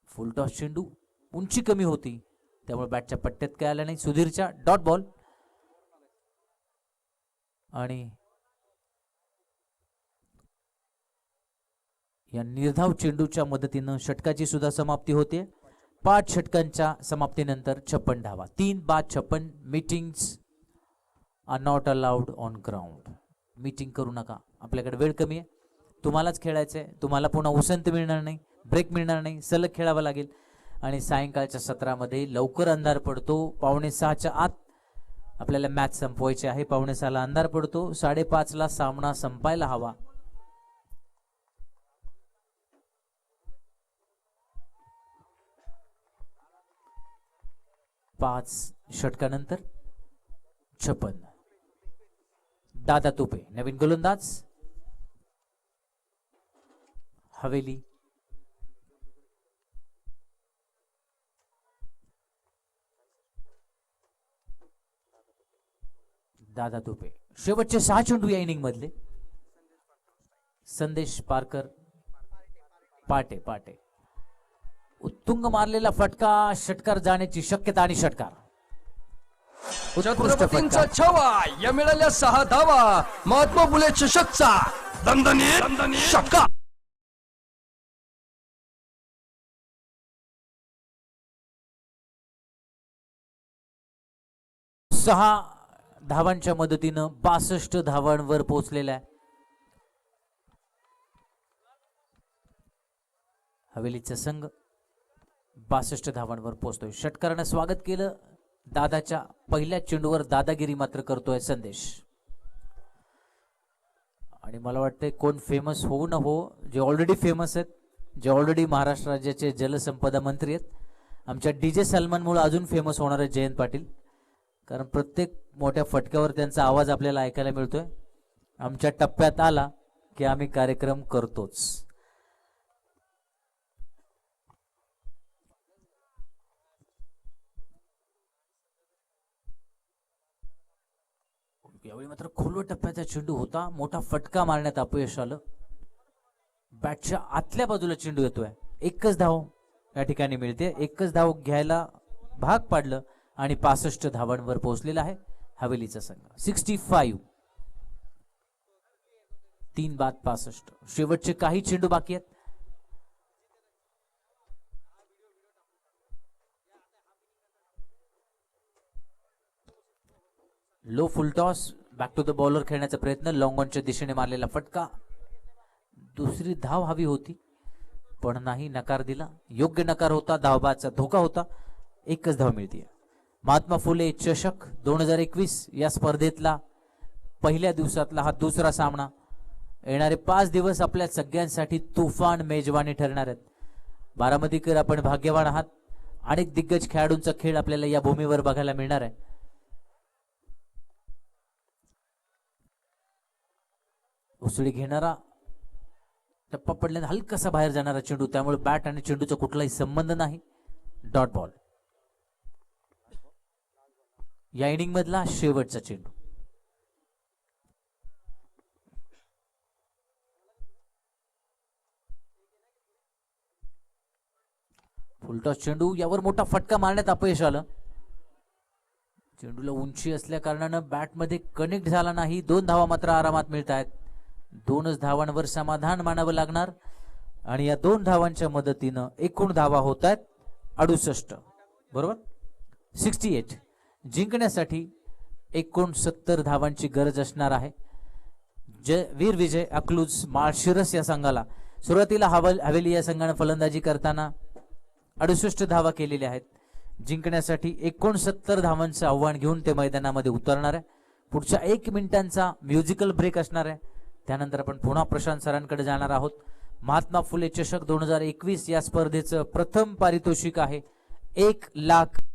फुल टॉस चेंडू, उंची कमी होती त्यामुळे बॅटच्या पट्ट्यात काय आलं नाही. सुधीरच्या डॉट बॉल आणि या निर्धाव चेंडूच्या मदतीनं षटकाची सुद्धा समाप्ती होते. 5 षटकांच्या समाप्तीनंतर 56 धावा. 3 बाद 56. Meetings are not allowed on ground. Meeting करू नका, आपल्याकडे वेळ कमी आहे. तुम्हालाच खेळायचंय, तुम्हाला पुन्हा उसंत मिळणार नाही, ब्रेक मिळणार नाही, सलग खेळावं लागेल. आणि सायंकाळच्या सत्रामध्ये लवकर अंधार पडतो. 5:45च्या आत आपल्याला मॅच संपवायची आहे. 5:45ला अंधार पडतो. 5:30ला सामना संपायला हवा. 5 षटकानंतर 56. दादा तुपे नवीन गोलंदाज. हवेली दादा तुपे. शेवटचे 6 चेंडू या इनिंग मधले. संदेश पारकर पाटे उत्तुंग मारलेला फटका, षटकार जाण्याची शक्यता आणि षटकार. उत्कृष्ट छत्रपतींचा फटका. छवा या मिळाल्या 6 धावा. महात्मा फुले चषकचा दणदणीत षटका. सहा धावांच्या मदतीनं 62 धावांवर पोहोचलेला आहे. हवेलीचा संघ 62 धावांवर पोहोचतोय. षटकारानं स्वागत केलं. दादाच्या पहिल्या चेंडूवर दादागिरी मात्र करतोय संदेश. आणि मला वाटतंय कोण फेमस होऊ न हो, जे ऑलरेडी फेमस आहेत, जे ऑलरेडी महाराष्ट्र राज्याचे जलसंपदा मंत्री आहेत, आमच्या DJ सलमानमुळे अजून फेमस होणार आहे जयंत पाटील. कारण प्रत्येक मोठ्या फटक्यावर त्यांचा आवाज आपल्याला ऐकायला मिळतोय. आमच्या टप्प्यात आला की आम्ही कार्यक्रम करतोच. यावेळी मात्र खोलवर टप्प्याचा चेंडू होता. मोठा फटका मारण्यात अपयश आलं. बॅटच्या आतल्या बाजूला चेंडू येतोय. एकच धाव या ठिकाणी मिळते. एकच धाव घ्यायला भाग पाडलं आणि 65 धावांवर पोहोचलेला आहे हवेलीचा संघ. 65. 3 बाद 65. शेवटचे काही चेंडू बाकी आहेत. Low full toss, back to the bowler खेळण्याचा प्रयत्न. लॉंग ऑनच्या दिशेने मारलेला फटका. दुसरी धाव हवी होती पण नाही, नकार दिला. योग्य नकार होता, धावबाचा धोका होता. एकच धाव मिळते. महात्मा फुले चषक 2021 या स्पर्धेतला पहिल्या दिवसातला हा दुसरा सामना. येणारे 5 दिवस आपल्या सगळ्यांसाठी तुफान मेजवानी ठरणार आहेत. बारामतीकर आपण भाग्यवान आहात. अनेक दिग्गज खेळाडूंचा खेळ आपल्याला या भूमीवर बघायला मिळणार आहे. उसळी घेणारा, टप्पा पडल्याने हलकासा बाहेर जाणारा चेंडू, त्यामुळे बॅट आणि चेंडूचा कुठलाही संबंध नाही. Dot ball. या इनिंग मधला शेवटचा चेंडू. फुलटॉस चेंडू, यावर मोठा फटका मारण्यात अपयश आलं. चेंडूला उंची असल्या कारणानं बॅट मध्ये कनेक्ट झाला नाही. 2 धावा मात्र आरामात मिळत आहेत. 2च धावांवर समाधान मानावं लागणार आणि या 2 धावांच्या मदतीनं एकूण धावा होत आहेत 68. बरोबर, 68. जिंकण्यासाठी 69 धावांची गरज असणार आहे. वीर विजय अकलूज माळशिरस या संघाला. सुरुवातीला हवेली या संघाने फलंदाजी करताना 68 धावा केलेल्या आहेत. जिंकण्यासाठी 69 धावांचं आव्हान घेऊन ते मैदानामध्ये उतरणार आहे. पुढच्या 1 मिनिटांचा म्युझिकल ब्रेक असणार आहे. त्यानंतर आपण पुन्हा प्रशांत सरांकडे जाणार आहोत. महात्मा फुले चषक 2021 या स्पर्धेचं प्रथम पारितोषिक आहे 1,00,000.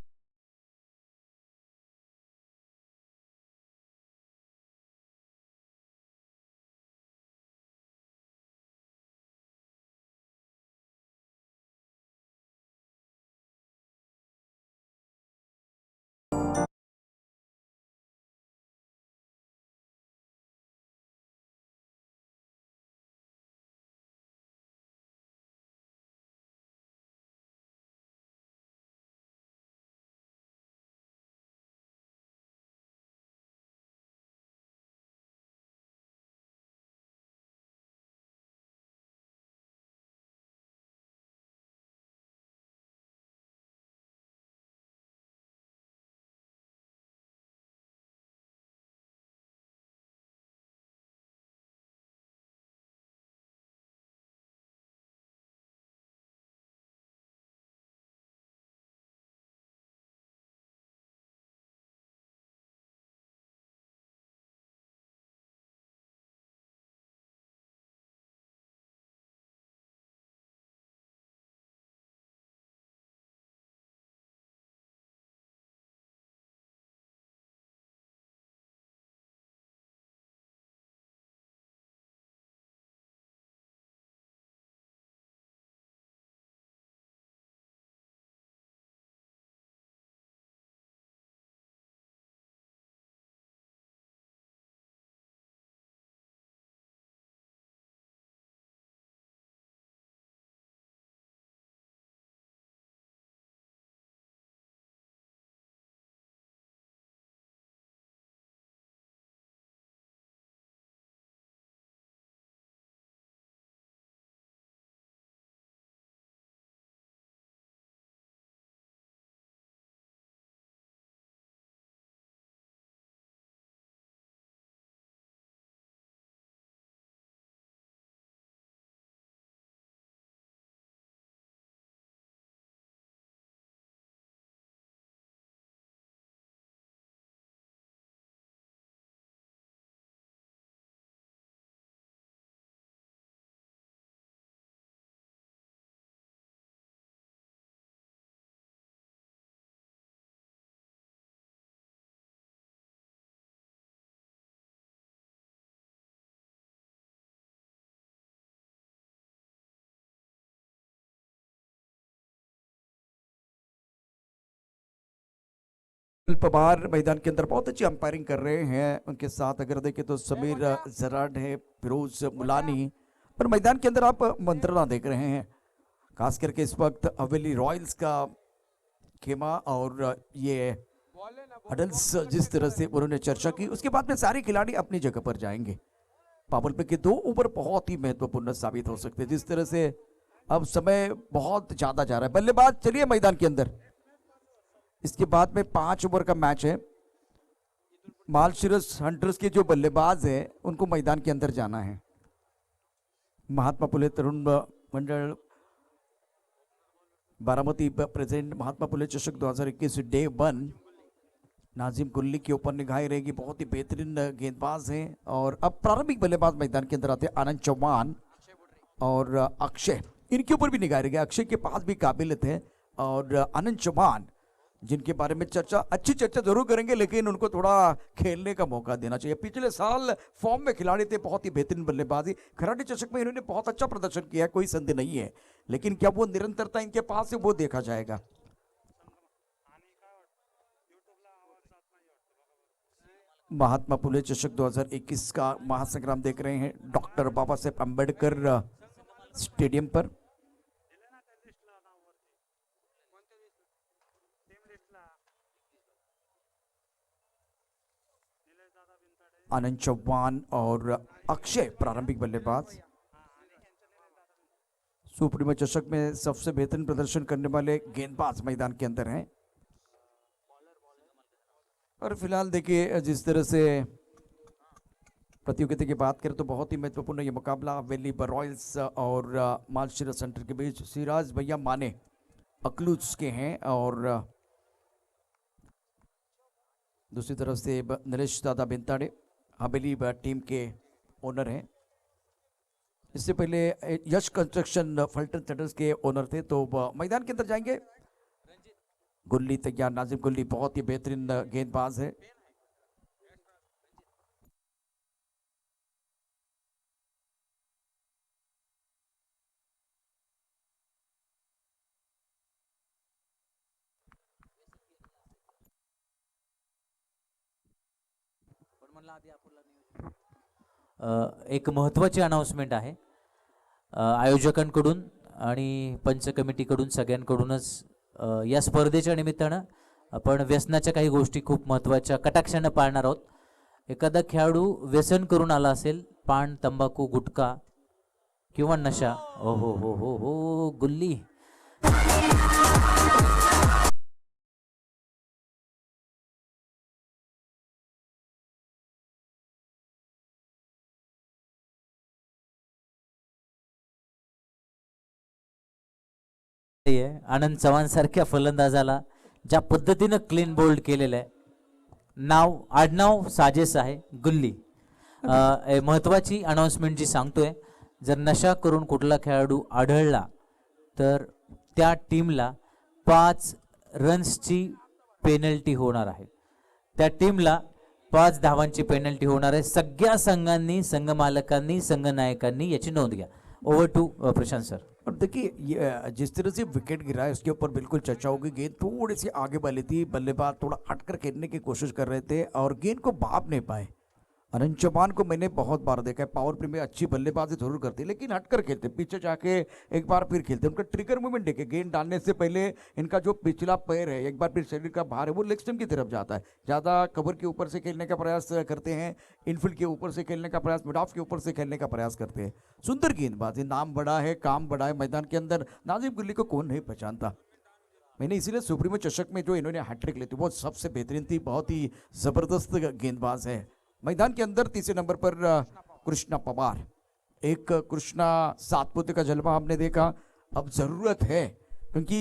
पवार मैदान के अंदर बहुत अच्छी अंपायरिंग कर रहे हैं. उनके साथ अगर देखें तो समीर जराड है, फिरोज मुलानी. पर मैदान के अंदर आप मंत्रणा देख रहे हैं, खास करके इस वक्त हवेली रॉयल्स का खेमा और ये हडल्स जिस तरह से उन्होंने चर्चा की, उसके बाद में सारे खिलाड़ी अपनी जगह पर जाएंगे. पावर प्ले के 2 ओवर बहुत ही महत्वपूर्ण साबित हो सकते हैं. जिस तरह से अब समय बहुत ज्यादा जा रहा है. बल्लेबाज चलिए मैदान के अंदर. इसके बाद में 5 ओवर का मैच है. मालशिरस हंटर्स के जो बल्लेबाज है उनको मैदान के अंदर जाना है. महात्मा फुले तरुण मंडल बारामती प्रेजेंट महात्मा फुले चषक 2021 डे 1. नाजिम कुल्ली के ऊपर निगाहें रहेगी. बहुत ही बेहतरीन गेंदबाज हैं. और अब प्रारंभिक बल्लेबाज मैदान के अंदर आते हैं आनंद चौहान और अक्षय. इनके ऊपर भी निगाहें रहेगी. अक्षय के पास भी काबिलियत है और आनंद चौहान जिनके बारे में अच्छी चर्चा जरूर करेंगे, लेकिन उनको थोड़ा खेलने का मौका देना चाहिए. पिछले साल फॉर्म में खिलाड़ी थे, बहुत ही बेहतरीन बल्लेबाजी. खराटे चषक में इन्होंने बहुत अच्छा प्रदर्शन किया, कोई संदेह नहीं है, लेकिन क्या वो निरंतरता इनके पास है, वो देखा जाएगा. महात्मा फुले चषक 2021 का महासंग्राम देख रहे हैं डॉक्टर बाबा साहेब अंबेडकर स्टेडियम पर. आनंद चौहान और अक्षय प्रारंभिक बल्लेबाज. सुप्रीमो चषक में सबसे बेहतरीन प्रदर्शन करने वाले गेंदबाज मैदान के अंदर हैं. और फिलहाल देखिए जिस तरह से प्रतियोगिता की बात करें तो बहुत ही महत्वपूर्ण ये मुकाबला हवेली रॉयल्स और मालशेरा सेंटर के बीच सिराज भैया माने अकलूज के हैं और दूसरी तरफ से नरेश दादा बिंताड़े हवेली टीम के ओनर हैं। इससे पहले यश कंस्ट्रक्शन फल्टन सेंटर्स के ओनर थे। तो मैदान के अंदर जाएंगे। गुल्ली तैयार, नाजिम गुल्ली बहुत ही बेहतरीन गेंदबाज है। एक महत्त्वाची अनाउन्समेंट आहे आयोजकांकडून आणि पंच कमिटीकडून सगळ्यांकडूनच या स्पर्धेच्या निमित्तानं आपण व्यसनाच्या काही गोष्टी खूप महत्त्वाच्या कटाक्षानं पाळणार आहोत। एखादा खेळाडू व्यसन करून आला असेल, पान, तंबाखू, गुटखा किंवा नशा, ओ हो हो हो हो गुल्ली आनंद चव्हाण सारख्या फलंदाजाला ज्या पद्धतीनं क्लीन बोल्ड केलेलं आहे, नाव आडनाव साजेस आहे गुल्ली। महत्वाची अनाउन्समेंट जी सांगतोय, जर नशा करून कुठला खेळाडू आढळला तर त्या टीमला 5 रन्सची पेनल्टी होणार आहे। त्या टीमला 5 धावांची पेनल्टी होणार आहे। सगळ्या संघांनी, संघ मालकांनी, संघ नायकांनी याची नोंद घ्या। Over to Prashant sir. और देखिए ये जिस तरह से विकेट गिरा है उसके ऊपर बिल्कुल चर्चा होगी। गेंद थोड़ी सी आगे वाली थी, बल्लेबाज थोड़ा हटकर खेलने की कोशिश कर रहे थे और गेंद को भाप नहीं पाए। अनंत चौहान को मैंने बहुत बार देखा है, पावर प्ले में अच्छी बल्लेबाजी जरूर करते हैं लेकिन हटकर खेलते, पीछे जाके एक बार फिर खेलते। उनका ट्रिगर मूवमेंट देखे, गेंद डालने से पहले इनका जो पिछला पैर है, एक बार फिर शरीर का भार है वो लेग स्टंप की तरफ जाता है। ज़्यादा कवर के ऊपर से खेलने का प्रयास करते हैं, इनफील्ड के ऊपर से खेलने का प्रयास, मिड ऑफ के ऊपर से खेलने का प्रयास करते हैं। सुंदर गेंदबाजी, नाम बड़ा है, काम बड़ा है मैदान के अंदर। नाजिम गुल्ली को कौन नहीं पहचानता। मैंने इसीलिए सुप्रीमो चषक में जो इन्होंने हैट्रिक ली थी वो सबसे बेहतरीन थी, बहुत ही जबरदस्त गेंदबाज है। मैदान के अंदर तीसरे नंबर पर कृष्णा पवार, एक कृष्णा सातपुते का जलवा हमने देखा। अब जरूरत है क्योंकि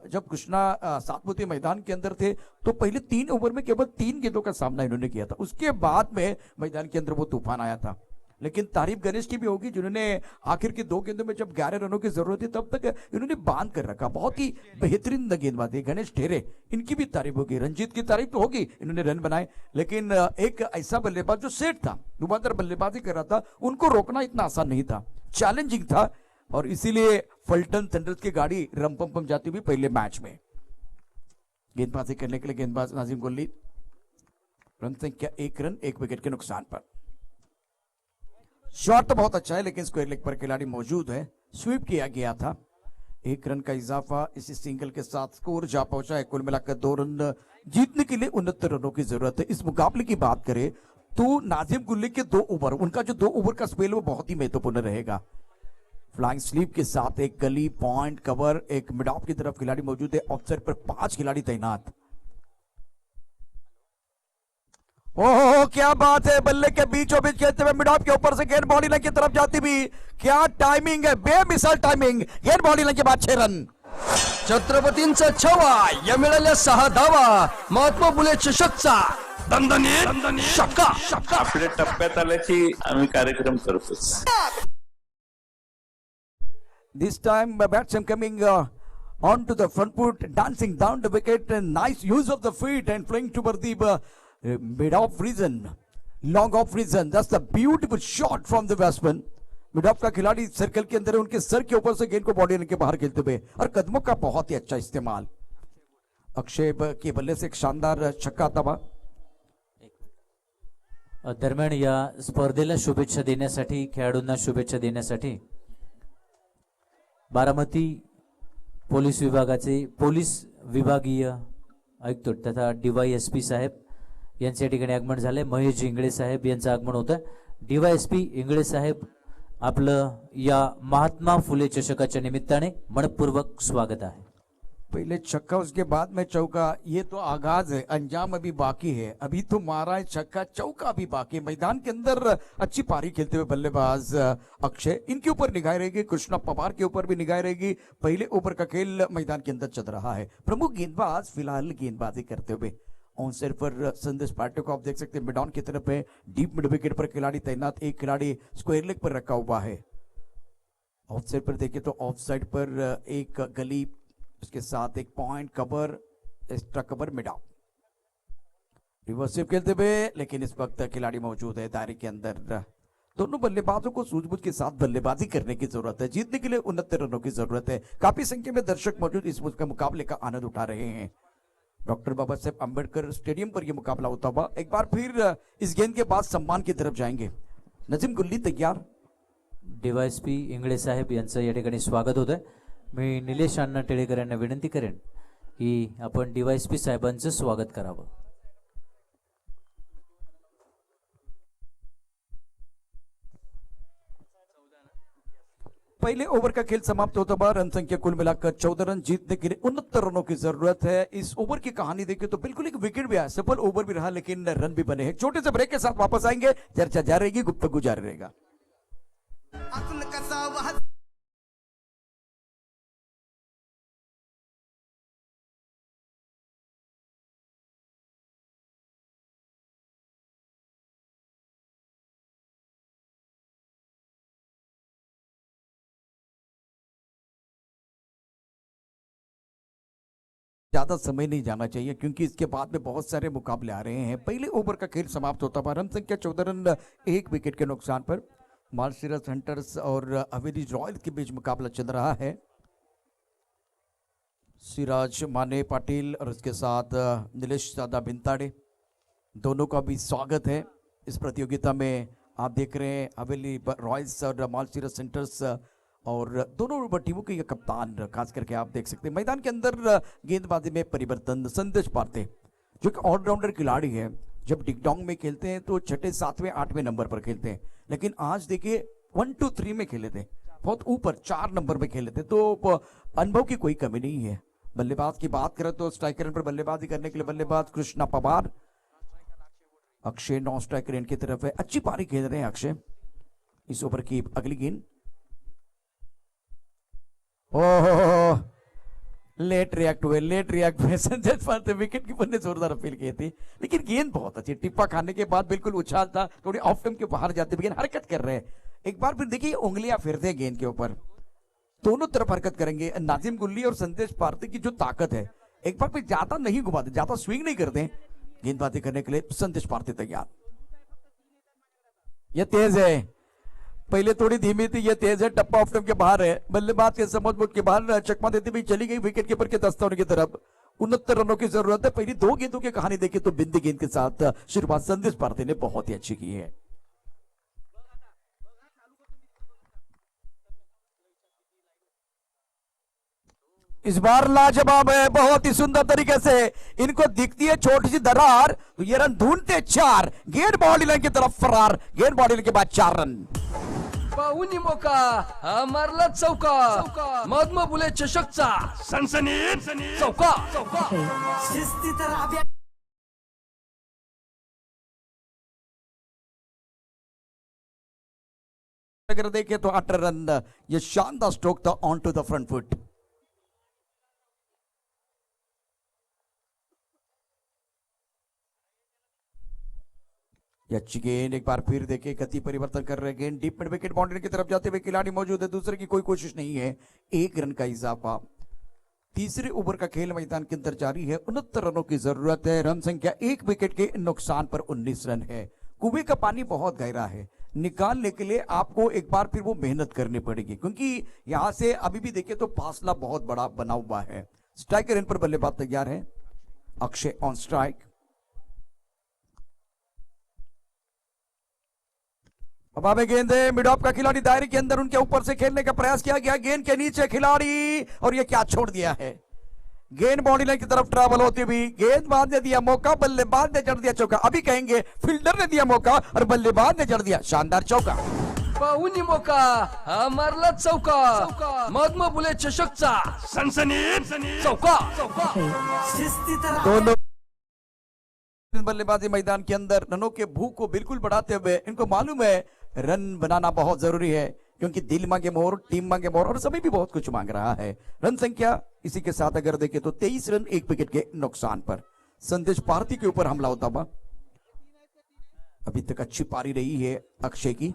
जब कृष्णा सातपुते मैदान के अंदर थे तो पहले 3 ओवर में केवल 3 गेंदों का सामना इन्होंने किया था, उसके बाद में मैदान के अंदर वो तूफान आया था। लेकिन तारीफ गणेश की भी होगी जिन्होंने आखिर की 2 गेंदों में जब 11 रनों की जरूरत थी तब तक इन्होंने बांध कर रखा। बहुत ही बेहतरीन गेंदबाज है गणेश ठेरे, इनकी भी तारीफ होगी। रंजीत की तारीफ तो होगी, इन्होंने रन बनाए, लेकिन एक ऐसा बल्लेबाज जो सेट था, धुआंधार बल्लेबाजी कर रहा था, उनको रोकना इतना आसान नहीं था, चैलेंजिंग था। और इसीलिए फल्टन सेंटर्स की गाड़ी रम पम पम जाती हुई पहले मैच में। गेंदबाजी करने के लिए गेंदबाज नाजिम गुल्ली, रन संख्या 1 रन 1 विकेट के नुकसान पर। शॉट तो बहुत अच्छा है लेकिन स्क्वायर लेग पर खिलाड़ी मौजूद है, स्वीप किया गया था। 1 रन का इजाफा इसी सिंगल के साथ स्कोर जा पहुंचा है। कुल मिलाकर 2 रन जीतने के लिए 69 रनों की जरूरत है। इस मुकाबले की बात करें तो नाजिम गुल्ली के 2 ओवर, उनका जो 2 ओवर का स्पेल वो बहुत ही महत्वपूर्ण रहेगा। फ्लाइंग स्लीप के साथ एक गली पॉइंट कवर, एक मिड ऑफ की तरफ खिलाड़ी मौजूद है, ऑफ साइड पर 5 खिलाड़ी तैनात। ओह क्या बात है, बल्ले के बीचों बीच खेलते हुए मिड ऑफ के ऊपर से गेंद बॉडी लाइन की तरफ जाती भी, क्या टाइमिंग है, बेमिसाल टाइमिंग। गेंद बॉडी लाइन के बाद 6 रन। छत्रपतींचा छवा या मिळाल्या 6 धावा। महात्मा फुले चषकचा दणदणीत षटका। आपल्या टप्प्यात आल्याची आम्ही कार्यक्रम करतोच। This time batsman coming on to the front foot, dancing down the wicket, and nice use of the feet and playing toward the mid off region, long off region. That's a beautiful shot from the batsman. Mid of का खिलाड़ी सर्कल के अंदर उनके सर के ऊपर से गेंद को बॉडी के बाहर खेलते हुए, और कदमों का बहुत ही अच्छा इस्तेमाल। अक्षय के बल्ले से एक शानदार छक्का तबा। दरम्यान या स्पर्धेला शुभेच्छा देण्यासाठी, खेळाडूंना शुभेच्छा देण्यासाठी बारामती पोलीस विभागाचे पोलीस विभागीय आयुक्त तथा DYSP साहेब यांच्या ठिकाणी आगमन झाले। महेश इंगळे साहेब यांचं आगमन होतं। DYSP इंगळे साहेब, आपलं या महात्मा फुले चषकाच्या निमित्ताने मनपूर्वक स्वागत आहे। पहले छक्का उसके बाद में चौका, ये तो आगाज है, अंजाम अभी बाकी है। अभी तो मारा है छक्का, चौका भी बाकी है। मैदान के अंदर अच्छी पारी खेलते हुए बल्लेबाज अक्षय, इनके ऊपर निगाह रहेगी, कृष्णा पवार के ऊपर भी निगाह रहेगी। पहले ओवर का खेल मैदान के अंदर चल रहा है। प्रमुख गेंदबाज फिलहाल गेंदबाजी करते हुए ऑन साइड पर संदेश पाटिल को आप देख सकते हैं मिड ऑन की तरफ है। डीप मिड विकेट पर खिलाड़ी तैनात, एक खिलाड़ी स्क्वायर लेग पर रखा हुआ है। ऑफ साइड पर देखें तो ऑफ साइड पर एक गली, उसके साथ एक point cover, extra cover mid off. रिवर्सिव खेलते हुए लेकिन इस वक्त खिलाड़ी मौजूद है दायरे के अंदर। दोनों बल्लेबाजों को सूझबूझ के साथ बल्लेबाजी करने की जरूरत है। जीतने के लिए 69 रनों की जरूरत है। काफी संख्या में दर्शक मौजूद इस मुकाबले का आनंद उठा रहे हैं। डॉक्टर बाबा साहेब अंबेडकर स्टेडियम पर यह मुकाबला होता हुआ एक बार फिर इस गेंद के बाद सम्मान की तरफ जाएंगे। नजीम गुल्ली तैयार। डीवायएसपी इंगळे साहेब यांचं या ठिकाणी स्वागत होत आहे। मी निलेश अण्णा टेळेकर यांना विनंती करेन की आपण डीवायएसपी साहेबांचं स्वागत करावं। पहले ओवर का खेल समाप्त होता हुआ रन संख्या कुल मिलाकर 14 रन, जीतने के लिए 69 रनों की जरूरत है। इस ओवर की कहानी देखिए तो बिल्कुल एक विकेट भी आया, सफल ओवर भी रहा, लेकिन रन भी बने हैं। छोटे से ब्रेक के साथ वापस आएंगे, चर्चा जारी रहेगी, गुफ्तगू जारी रहेगा। ज्यादा समय नहीं जाना चाहिए क्योंकि इसके बाद में बहुत सारे मुकाबले आ रहे हैं। पहले ओवर का खेल समाप्त होता हुआ रन संख्या 14 रन, एक विकेट के नुकसान पर मालसीरस हंटर्स और हवेली रॉयल के बीच मुकाबला चल रहा है। सिराज माने पाटिल और उसके साथ नीलेश दादा बिंताड़े, दोनों का भी स्वागत है इस प्रतियोगिता में। आप देख रहे हैं हवेली रॉयल्स और मालसीरस हंटर्स और दोनों टीमों के ये कप्तान, खास करके आप देख सकते हैं मैदान के अंदर गेंदबाजी में परिवर्तन। संदेश पाटिल जो कि ऑलराउंडर खिलाड़ी है, जब डिगडोंग में खेलते हैं तो 6, 7, 8वें नंबर पर खेलते हैं, लेकिन आज देखिए 1, 2, 3 में खेले थे, बहुत ऊपर 4 नंबर में खेले थे, तो अनुभव की कोई कमी नहीं है। बल्लेबाज की बात करें तो स्ट्राइकर पर बल्लेबाजी करने के लिए बल्लेबाज कृष्णा पवार, अक्षय नॉन स्ट्राइकर इनकी तरफ है। अच्छी पारी खेल रहे हैं अक्षय। इस ओवर की अगली गेंद, ओह लेट रिएक्ट हुए संजय पाटिल, विकेट कीपर ने जोरदार अपील की थी, लेकिन गेंद बहुत अच्छी, टिप्पा खाने के बाद बिल्कुल उछाल था, थोड़ी ऑफ टाइम के बाहर जाते हुए हरकत कर रहे हैं। एक बार फिर देखिए उंगलियां फिरते हैं गेंद के ऊपर, दोनों तरफ हरकत करेंगे। नाजिम गुल्ली और संदेश पाटिल की जो ताकत है, एक बार फिर ज्यादा नहीं घुमाते, ज्यादा स्विंग नहीं करते, गेंदबाजी करने के लिए संदेश पाटिल तैयार। यह तेज है, पहले थोड़ी धीमी थी, ये तेज है, टप्पा ऑफ टाइम के बाहर है, बल्लेबाज के समझ के बाहर चकमा देती हुई चली गई विकेट कीपर के दस्ताने की तरफ। 69 रनों की जरूरत है। पहली 2 गेंदों की कहानी देखिए तो बिंदी गेंद के साथ शुरुआत संदेश पाटिल ने बहुत ही अच्छी की है। इस बार लाजवाब है, बहुत ही सुंदर तरीके से इनको दिखती है छोटी सी दरार, तो ये रन ढूंढते 4, गेंद बाउंड्री लाइन की तरफ फरार, गेंद बाउंड्री के बाद 4 रन। पाहुनी मोका हा मारला चौका, महात्मा फुले चषकचा सनसनीत चौका। शिस्तीत राब्या अगर देखें तो 8 रन, ये शानदार स्ट्रोक था on to the front foot. अच्छी गेंद, एक बार फिर देखिए गति परिवर्तन कर रहे गेंद, डीप मिड विकेट बाउंड्री की तरफ जाते हुए खिलाड़ी मौजूद है, दूसरे की कोई कोशिश नहीं है। 1 रन का इजाफा। तीसरे ओवर का खेल मैदान के अंदर जारी है, 69 रनों की जरूरत है। रन संख्या 1 विकेट के नुकसान पर 19 रन है। कुएं का पानी बहुत गहरा है, निकालने के लिए आपको एक बार फिर वो मेहनत करनी पड़ेगी, क्योंकि यहां से अभी भी देखिए तो फासला बहुत बड़ा बना हुआ है। स्ट्राइकर इन पर बल्लेबाज तैयार है, अक्षय ऑन स्ट्राइक। अब आगे गेंद है, मिड ऑफ का खिलाड़ी दायरे के अंदर, उनके ऊपर से खेलने का प्रयास किया गया, गेंद के नीचे खिलाड़ी, और ये क्या छोड़ दिया है। गेंद बाउंड्री लाइन की तरफ ट्रैवल होती हुई, गेंदबाज ने दिया मौका, बल्लेबाज ने जड़ दिया चौका। अभी कहेंगे फील्डर ने दिया मौका और बल्लेबाज ने जड़ दिया शानदार चौका। पाहुनी मोका हा मारला चौका महात्मा फुले चषकचा सनसनीत चौका शिस्तीत दोनों बल्लेबाजी मैदान के अंदर रनों के भूख को बिल्कुल बढ़ाते हुए इनको मालूम है रन बनाना बहुत जरूरी है, क्योंकि दिल मांगे मोर, टीम मांगे मोर और सभी भी बहुत कुछ मांग रहा है। रन संख्या इसी के साथ अगर देखें तो 23 रन 1 विकेट के नुकसान पर संदेश भारती के ऊपर हमला होता हुआ। अभी तक अच्छी पारी रही है अक्षय की।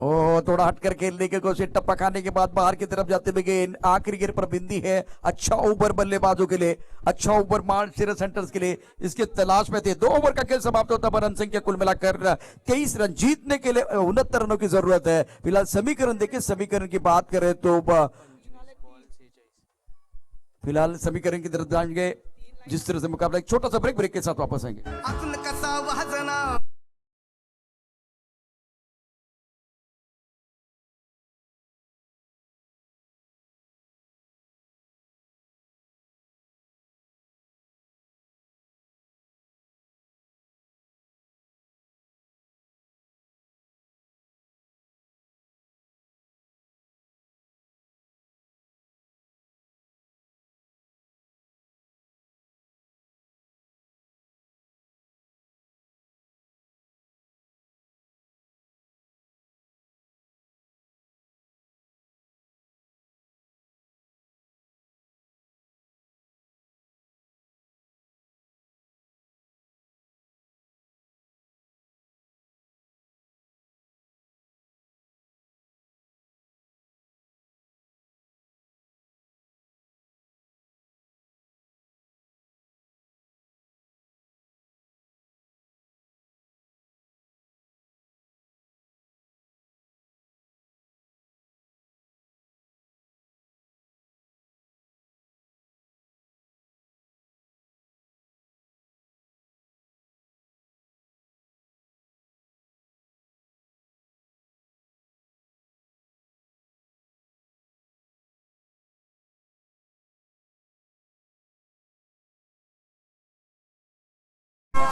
ओ थोड़ा हटकर खेलने की कोशिश, टप्पा खाने के बाद बाहर की तरफ जाते हुए गेंद आखिरी गेंद पर बिंदी है। अच्छा ओवर बल्लेबाजों के लिए, अच्छा ओवर मार्च सेंटर्स के लिए इसके तलाश में थे। 2 ओवर का खेल समाप्त होता है। रन संख्या कुल मिलाकर 23 रन, जीतने के लिए 69 रनों की जरूरत है। फिलहाल समीकरण देखिए, समीकरण की बात करें तो फिलहाल समीकरण की तरफ जाएंगे जिस तरह से मुकाबला। एक छोटा सा ब्रेक के साथ वापस आएंगे। आतून कसा वाजना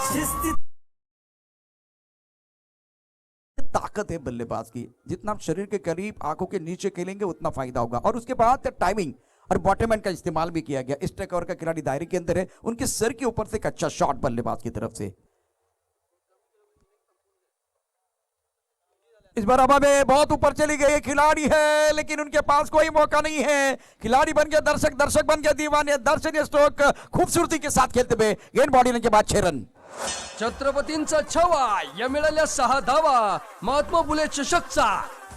शिस्तीत ताकत है बल्लेबाज की। जितना आप शरीर के करीब आंखों के नीचे खेलेंगे उतना फायदा होगा। और उसके बाद टाइमिंग और बॉटम एंड का इस्तेमाल भी किया गया। स्ट्राइक ओवर का खिलाड़ी दायरे के अंदर है, उनके सर के ऊपर से एक अच्छा शॉट बल्लेबाज की तरफ से। इस बार हवा में बहुत ऊपर चली गई, खिलाड़ी है लेकिन उनके पास कोई मौका नहीं है। खिलाड़ी बन गया दर्शक, दर्शक बन गया दीवाने। दर्शनीय स्ट्रोक खूबसूरती के साथ खेलते हुए गेंद बॉडी के बाद 6 रन। छत्रपतींचा छवा या मिळाल्या 6 धावा महात्मा फुले चषकचा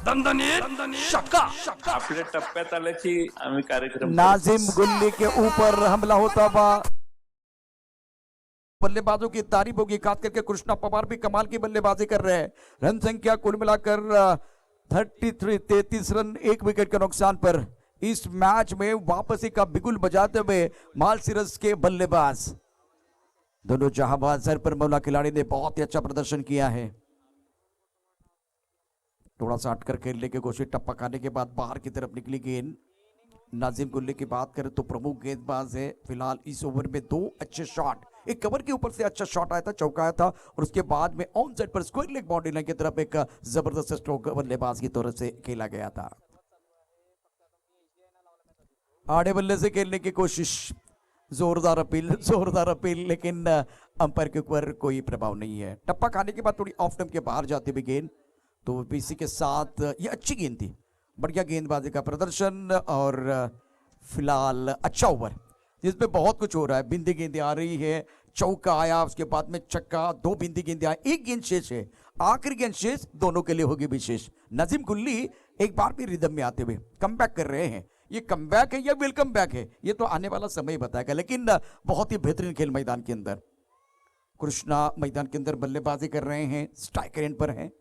दणदणीत षटका आपल्या टप्प्यात आल्याची आम्ही कार्यक्रम करतो. नाजिम गुल्ली के ऊपर हमला होता हुआ। बल्लेबाजों की तारीफ होगी, खास करके कृष्णा पवार भी कमाल की बल्लेबाजी कर रहे हैं। रन संख्या कुल मिलाकर 33 रन 1 विकेट के नुकसान पर इस मैच में वापसी का बिगुल बजाते हुए मालसीरस के बल्लेबाज। दोनों जहांबाज सर पर मौला खिलाड़ी ने बहुत ही अच्छा प्रदर्शन किया है। थोड़ा सा हटकर खेलने की कोशिश, टप्पा खाने के बाद बाहर की तरफ निकली गेंद। नाजिम गुल्ली की बात करें तो प्रमुख गेंदबाज है फिलहाल इस ओवर में। 2 अच्छे शॉट, एक कवर के ऊपर से अच्छा शॉट आया था, चौका आया था और उसके बाद में on side per square leg boundary line की तरफ एक जबरदस्त स्ट्रोक बल्लेबाज की तरफ से खेला गया था। आड़े बल्ले से खेलने की कोशिश, जोरदार अपील लेकिन अंपायर के ऊपर कोई प्रभाव नहीं है। टप्पा खाने के बाद थोड़ी ऑफ टर्म के बाहर जाती हुई गेंद, तो इसी के साथ ये अच्छी गेंद थी, बढ़िया गेंदबाजी का प्रदर्शन और फिलहाल अच्छा ओवर जिसमें बहुत कुछ हो रहा है। बिंदी गेंदें आ रही है, चौका आया, उसके बाद में छक्का, 2 बिंदी गेंदें आई, 1 गेंद शेष है, आखिरी गेंद शेष, दोनों के लिए होगी विशेष। नजीम गुल्ली एक बार भी रिदम में आते हुए कमबैक कर रहे हैं। ये कमबैक है या वेलकम बैक है ये तो आने वाला समय बताएगा, लेकिन बहुत ही बेहतरीन खेल मैदान के अंदर। कृष्णा मैदान के अंदर बल्लेबाजी कर रहे हैं, स्ट्राइकर एंड पर हैं।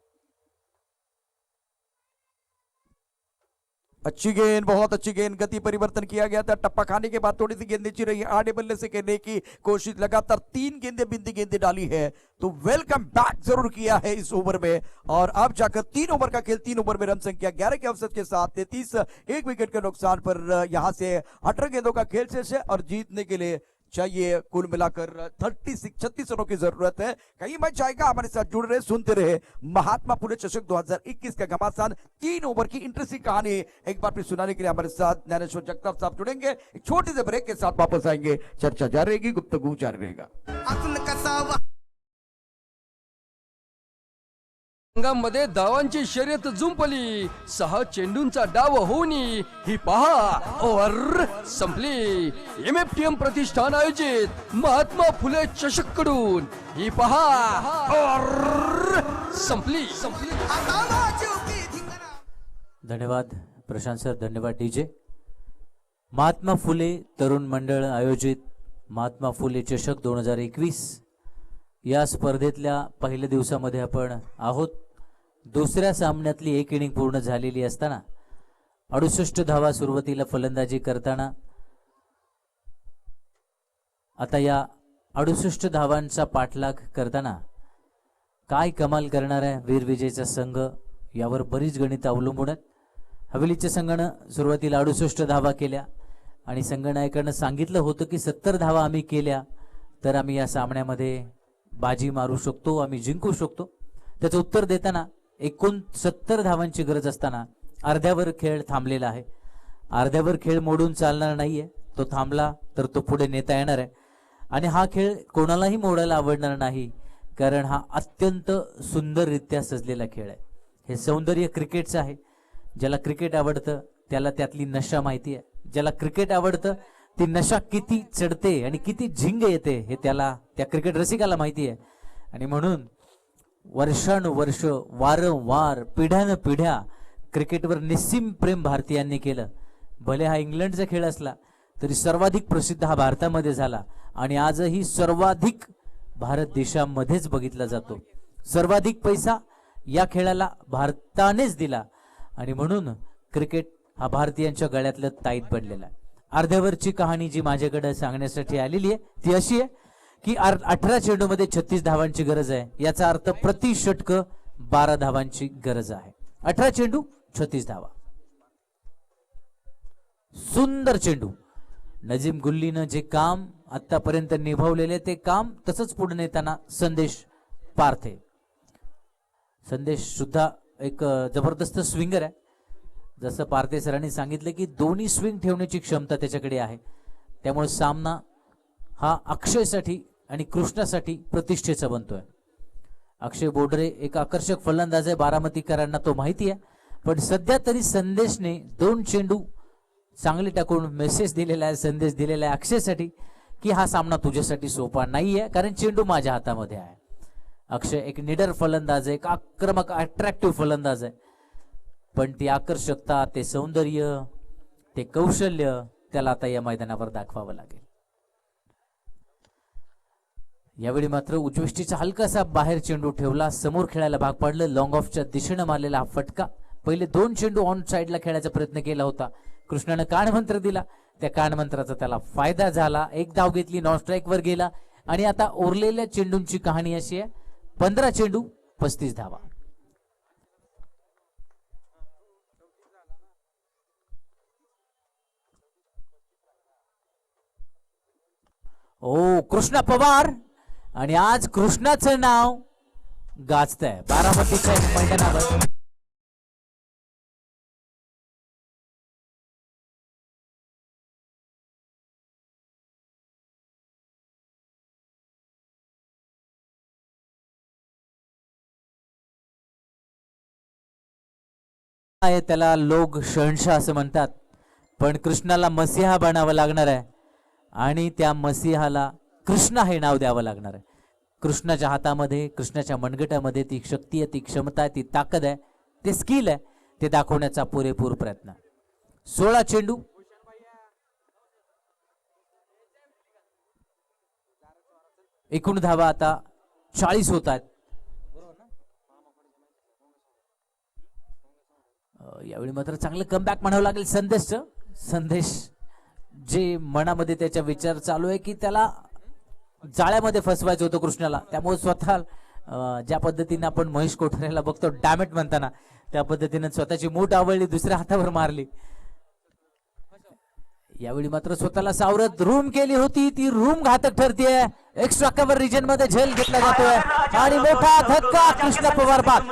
अच्छी गेंद, बहुत अच्छी गेंद, गति परिवर्तन किया गया था। टप्पा खाने के बाद थोड़ी सी गेंद नीचे रही, आड़े बल्ले से खेलने की कोशिश, लगातार 3 गेंदें बिंदी गेंदें डाली है, तो वेलकम बैक जरूर किया है इस ओवर में। और अब जाकर 3 ओवर का खेल, 3 ओवर में रन संख्या 11 के औसत के साथ 33 1 विकेट के नुकसान पर यहां से 18 गेंदों का खेल शेष है और जीतने के लिए चाहिए। कुल मिलाकर 36 रनों की जरूरत है। कई मैच आएगा, हमारे साथ जुड़ रहे, सुनते रहे। महात्मा फुले चषक 2021 का घमासान 3 ओवर की इंटरेस्टिंग कहानी एक बार फिर सुनाने के लिए हमारे साथ ज्ञानेश्वर जगताप साहब जुड़ेंगे। एक छोटे से ब्रेक के साथ वापस आएंगे। चर्चा जारी रहेगी, गुफ्तगू जारी रहेगा। मध्ये धावांची शर्यत जुंपली, 6 चेंडूंचा डाव होऊन ही पहा ओव्हर संपली। MFTM प्रतिष्ठान आयोजित महात्मा फुले चषक कडून ही पहा ओव्हर संपली। धन्यवाद प्रशांत सर, धन्यवाद डीजे। महात्मा फुले तरुण मंडळ आयोजित महात्मा फुले चषक 2021 या स्पर्धेतल्या पहिल्या दिवसामध्ये आपण आहोत। दुसऱ्या सामन्यातली एक इनिंग पूर्ण झालेली असताना 68 धावा सुरुवातीला फलंदाजी करताना आता या 68 धावांचा पाठलाग करताना काय कमाल करणार आहे वीर विजयचा संघ यावर बरीच गणित अवलंबून आहेत। हवेलीच्या संघानं सुरुवातीला 68 धावा केल्या आणि संघनायकानं सांगितलं होतं की 70 धावा आम्ही केल्या तर आम्ही या सामन्यामध्ये बाजी मारू शकतो, आम्ही जिंकू शकतो। त्याचं उत्तर देताना 69 धावांची गरज असताना अर्ध्यावर खेळ थांबलेला आहे। अर्ध्यावर खेळ मोडून चालणार नाहीये, तो थांबला तर तो पुढे नेता येणार आहे आणि हा खेळ कोणालाही मोडायला आवडणार नाही, कारण हा अत्यंत सुंदररित्या सजलेला खेळ आहे। हे सौंदर्य क्रिकेटचं आहे। ज्याला क्रिकेट आवडतं त्याला त्यातली नशा माहिती आहे, ज्याला क्रिकेट आवडतं ती नशा किती चढते आणि किती झिंग येते हे त्याला, त्या क्रिकेट रसिकाला माहिती आहे। आणि म्हणून वर्षानुवर्ष वारंवार पिढ्यान पिढ्या क्रिकेटवर निस्सीम प्रेम भारतीयांनी केलं। भले हा इंग्लंडचा खेळ असला तरी सर्वाधिक प्रसिद्ध हा भारतामध्ये झाला आणि आजही सर्वाधिक भारत देशामध्येच बघितला जातो। सर्वाधिक पैसा या खेळाला भारतानेच दिला आणि म्हणून क्रिकेट हा भारतीयांच्या गळ्यातलं ताईत बनलेला आहे। अर्ध्यावरची कहाणी जी माझ्याकडे सांगण्यासाठी आलेली आहे ती अशी आहे की 18 चेंडूमध्ये 36 धावांची गरज आहे। याचा अर्थ प्रति षटक 12 धावांची गरज आहे। 18 चेंडू 36 धावा। सुंदर चेंडू। नजीम गुल्लीनं जे काम आतापर्यंत निभावलेले ते काम तसंच पुढे नेताना संदेश पारथे। संदेश सुद्धा एक जबरदस्त स्विंगर आहे। जसं पारथे सरांनी सांगितलं की दोन्ही स्विंग ठेवण्याची क्षमता त्याच्याकडे आहे, त्यामुळे सामना हा अक्षयसाठी आणि कृष्णासाठी प्रतिष्ठेचा बनतोय। अक्षय बोडरे एक आकर्षक फलंदाज आहे, बारामतीकरांना तो माहिती आहे, पण सध्या तरी संदेशने 2 चेंडू चांगले टाकून मेसेज दिलेला आहे, संदेश दिलेला आहे अक्षयसाठी की हा सामना तुझ्यासाठी सोपा नाहीये, कारण चेंडू माझ्या हातामध्ये आहे। अक्षय एक निडर फलंदाज आहे, एक आक्रमक अट्रॅक्टिव्ह फलंदाज आहे, पण ती आकर्षकता, ते सौंदर्य, ते कौशल्य त्याला आता या मैदानावर दाखवावं लागेल। यावेळी मात्र उजविष्टीचा हलकासा बाहेर चेंडू ठेवला, समोर खेळायला भाग पाडलं। लॉंग ऑफच्या दिशेने मारलेला हा फटका। पहिले 2 चेंडू ऑन साइडला खेळायचा प्रयत्न केला होता, कृष्णाने कानमंत्र दिला, त्या कानमंत्राचा त्याला फायदा झाला। एक धाव घेतली, नॉन स्ट्राइक वर गेला आणि आता उरलेल्या चेंडूंची कहाणी अशी आहे, 15 चेंडू 35 धावा। ओ कृष्णा पवार, आणि आज कृष्णाचं नाव गाजतंय बारामतीच्या मैदानावर। त्याला लोक शहनशाह असं म्हणतात, पण कृष्णाला मसीहा बनावं लागणार आहे आणि त्या मसीहाला कृष्णा हे नाव द्यावं लागणार आहे। कृष्णाच्या हातामध्ये, कृष्णाच्या मनगटामध्ये ती शक्ती आहे, ती क्षमता आहे, ती ताकद आहे, ते स्किल आहे, ते दाखवण्याचा पुरेपूर प्रयत्न। 16 चेंडू, एकूण धावा आता 40 होत आहेत। यावेळी मात्र चांगलं कमबॅक म्हणावं लागेल संदेशचं। संदेश जे मनामध्ये त्याचा विचार चालू आहे की त्याला जाळ्यामध्ये फसवायचं होतं कृष्णाला, त्यामुळे स्वतः ज्या पद्धतीने आपण महेश कोठारेला बघतो डॅमेट म्हणताना, त्या पद्धतीने स्वतःची मूठ आवळली, दुसऱ्या हातावर मारली। यावेळी मात्र स्वतःला सावरत रूम केली होती, ती रूम घातक ठरतीये. एक्स्ट्रा कव्हर रिजन मध्ये झेल घेतला जातोय आणि मोठा धक्का कृष्ण पवार बाद.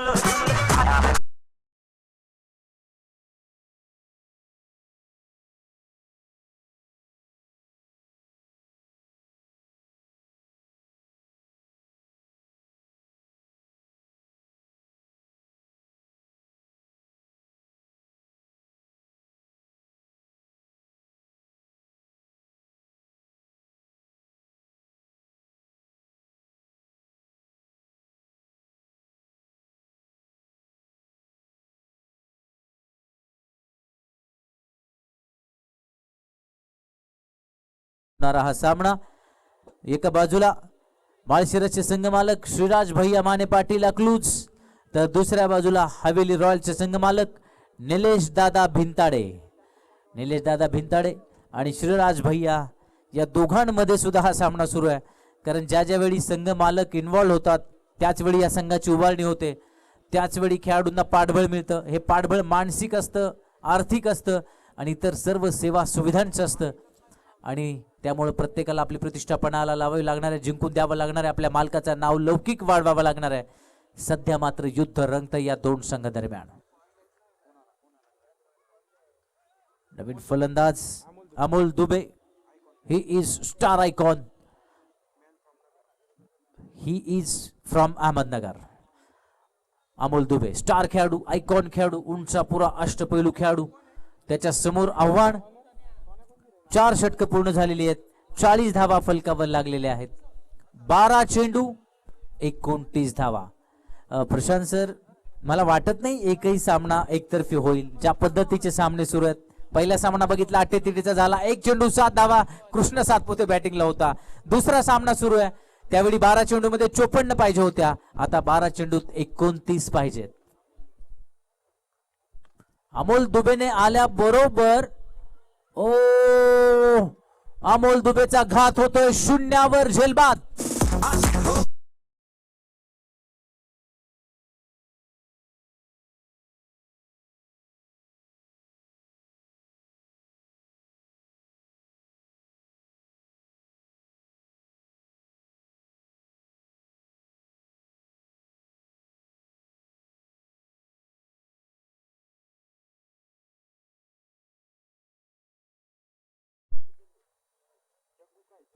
हा सामना एका बाजूला माळशिरसचे संघमालक श्रीराज भैया माने पाटील अकलूज, तर दुसऱ्या बाजूला हवेली रॉयलचे संघमालक निलेश दादा भिंताडे आणि श्रीराज भैया या दोघांमध्ये सुद्धा हा सामना सुरू आहे. कारण ज्या ज्यावेळी संघ मालक इन्व्हॉल्व होतात त्याच वेळी या संघाची उभारणी होते, त्याच वेळी खेळाडूंना पाठबळ मिळतं. हे पाठबळ मानसिक असतं, आर्थिक असतं आणि इतर सर्व सेवा सुविधांचं असतं आणि त्यामुळे प्रत्येकाला आपली प्रतिष्ठा पणाला लावावी लागणार आहे, जिंकून द्यावं लागणार आहे, आपल्या मालकाचं नाव लौकिक वाढवावं लागणार आहे. सध्या मात्र युद्ध रंगतं या दोन संघादरम्यान. नवीन फलंदाज Amol Dubey, he is star icon, he is from Ahmednagar. Amol Dubey star खेळाडू, आयकॉन खेळाडू, उंचापुरा अष्टपैलू खेळाडू. त्याच्या समोर आव्हान 4 षटक पूर्ण झालेली आहेत, 40 धावा फलकावर लागलेल्या आहेत, 12 चेंडू 29 धावा. प्रशांत सर, मला वाटत नाही एकही सामना एकतर्फी होईल. ज्या पद्धतीचे सामने सुरू आहेत, पहिला सामना बघितला 38चा झाला, 1 चेंडू 7 धावा, कृष्ण सातपुते बॅटिंगला होता. दुसरा सामना सुरू आहे, त्यावेळी 12 चेंडू मध्ये 54 पाहिजे होत्या, आता 12 चेंडूत 29 पाहिजेत. अमोल दुबेने आल्या बरोबर अमोल दुबेचा घात होतोय, शून्यावर झेलबाद.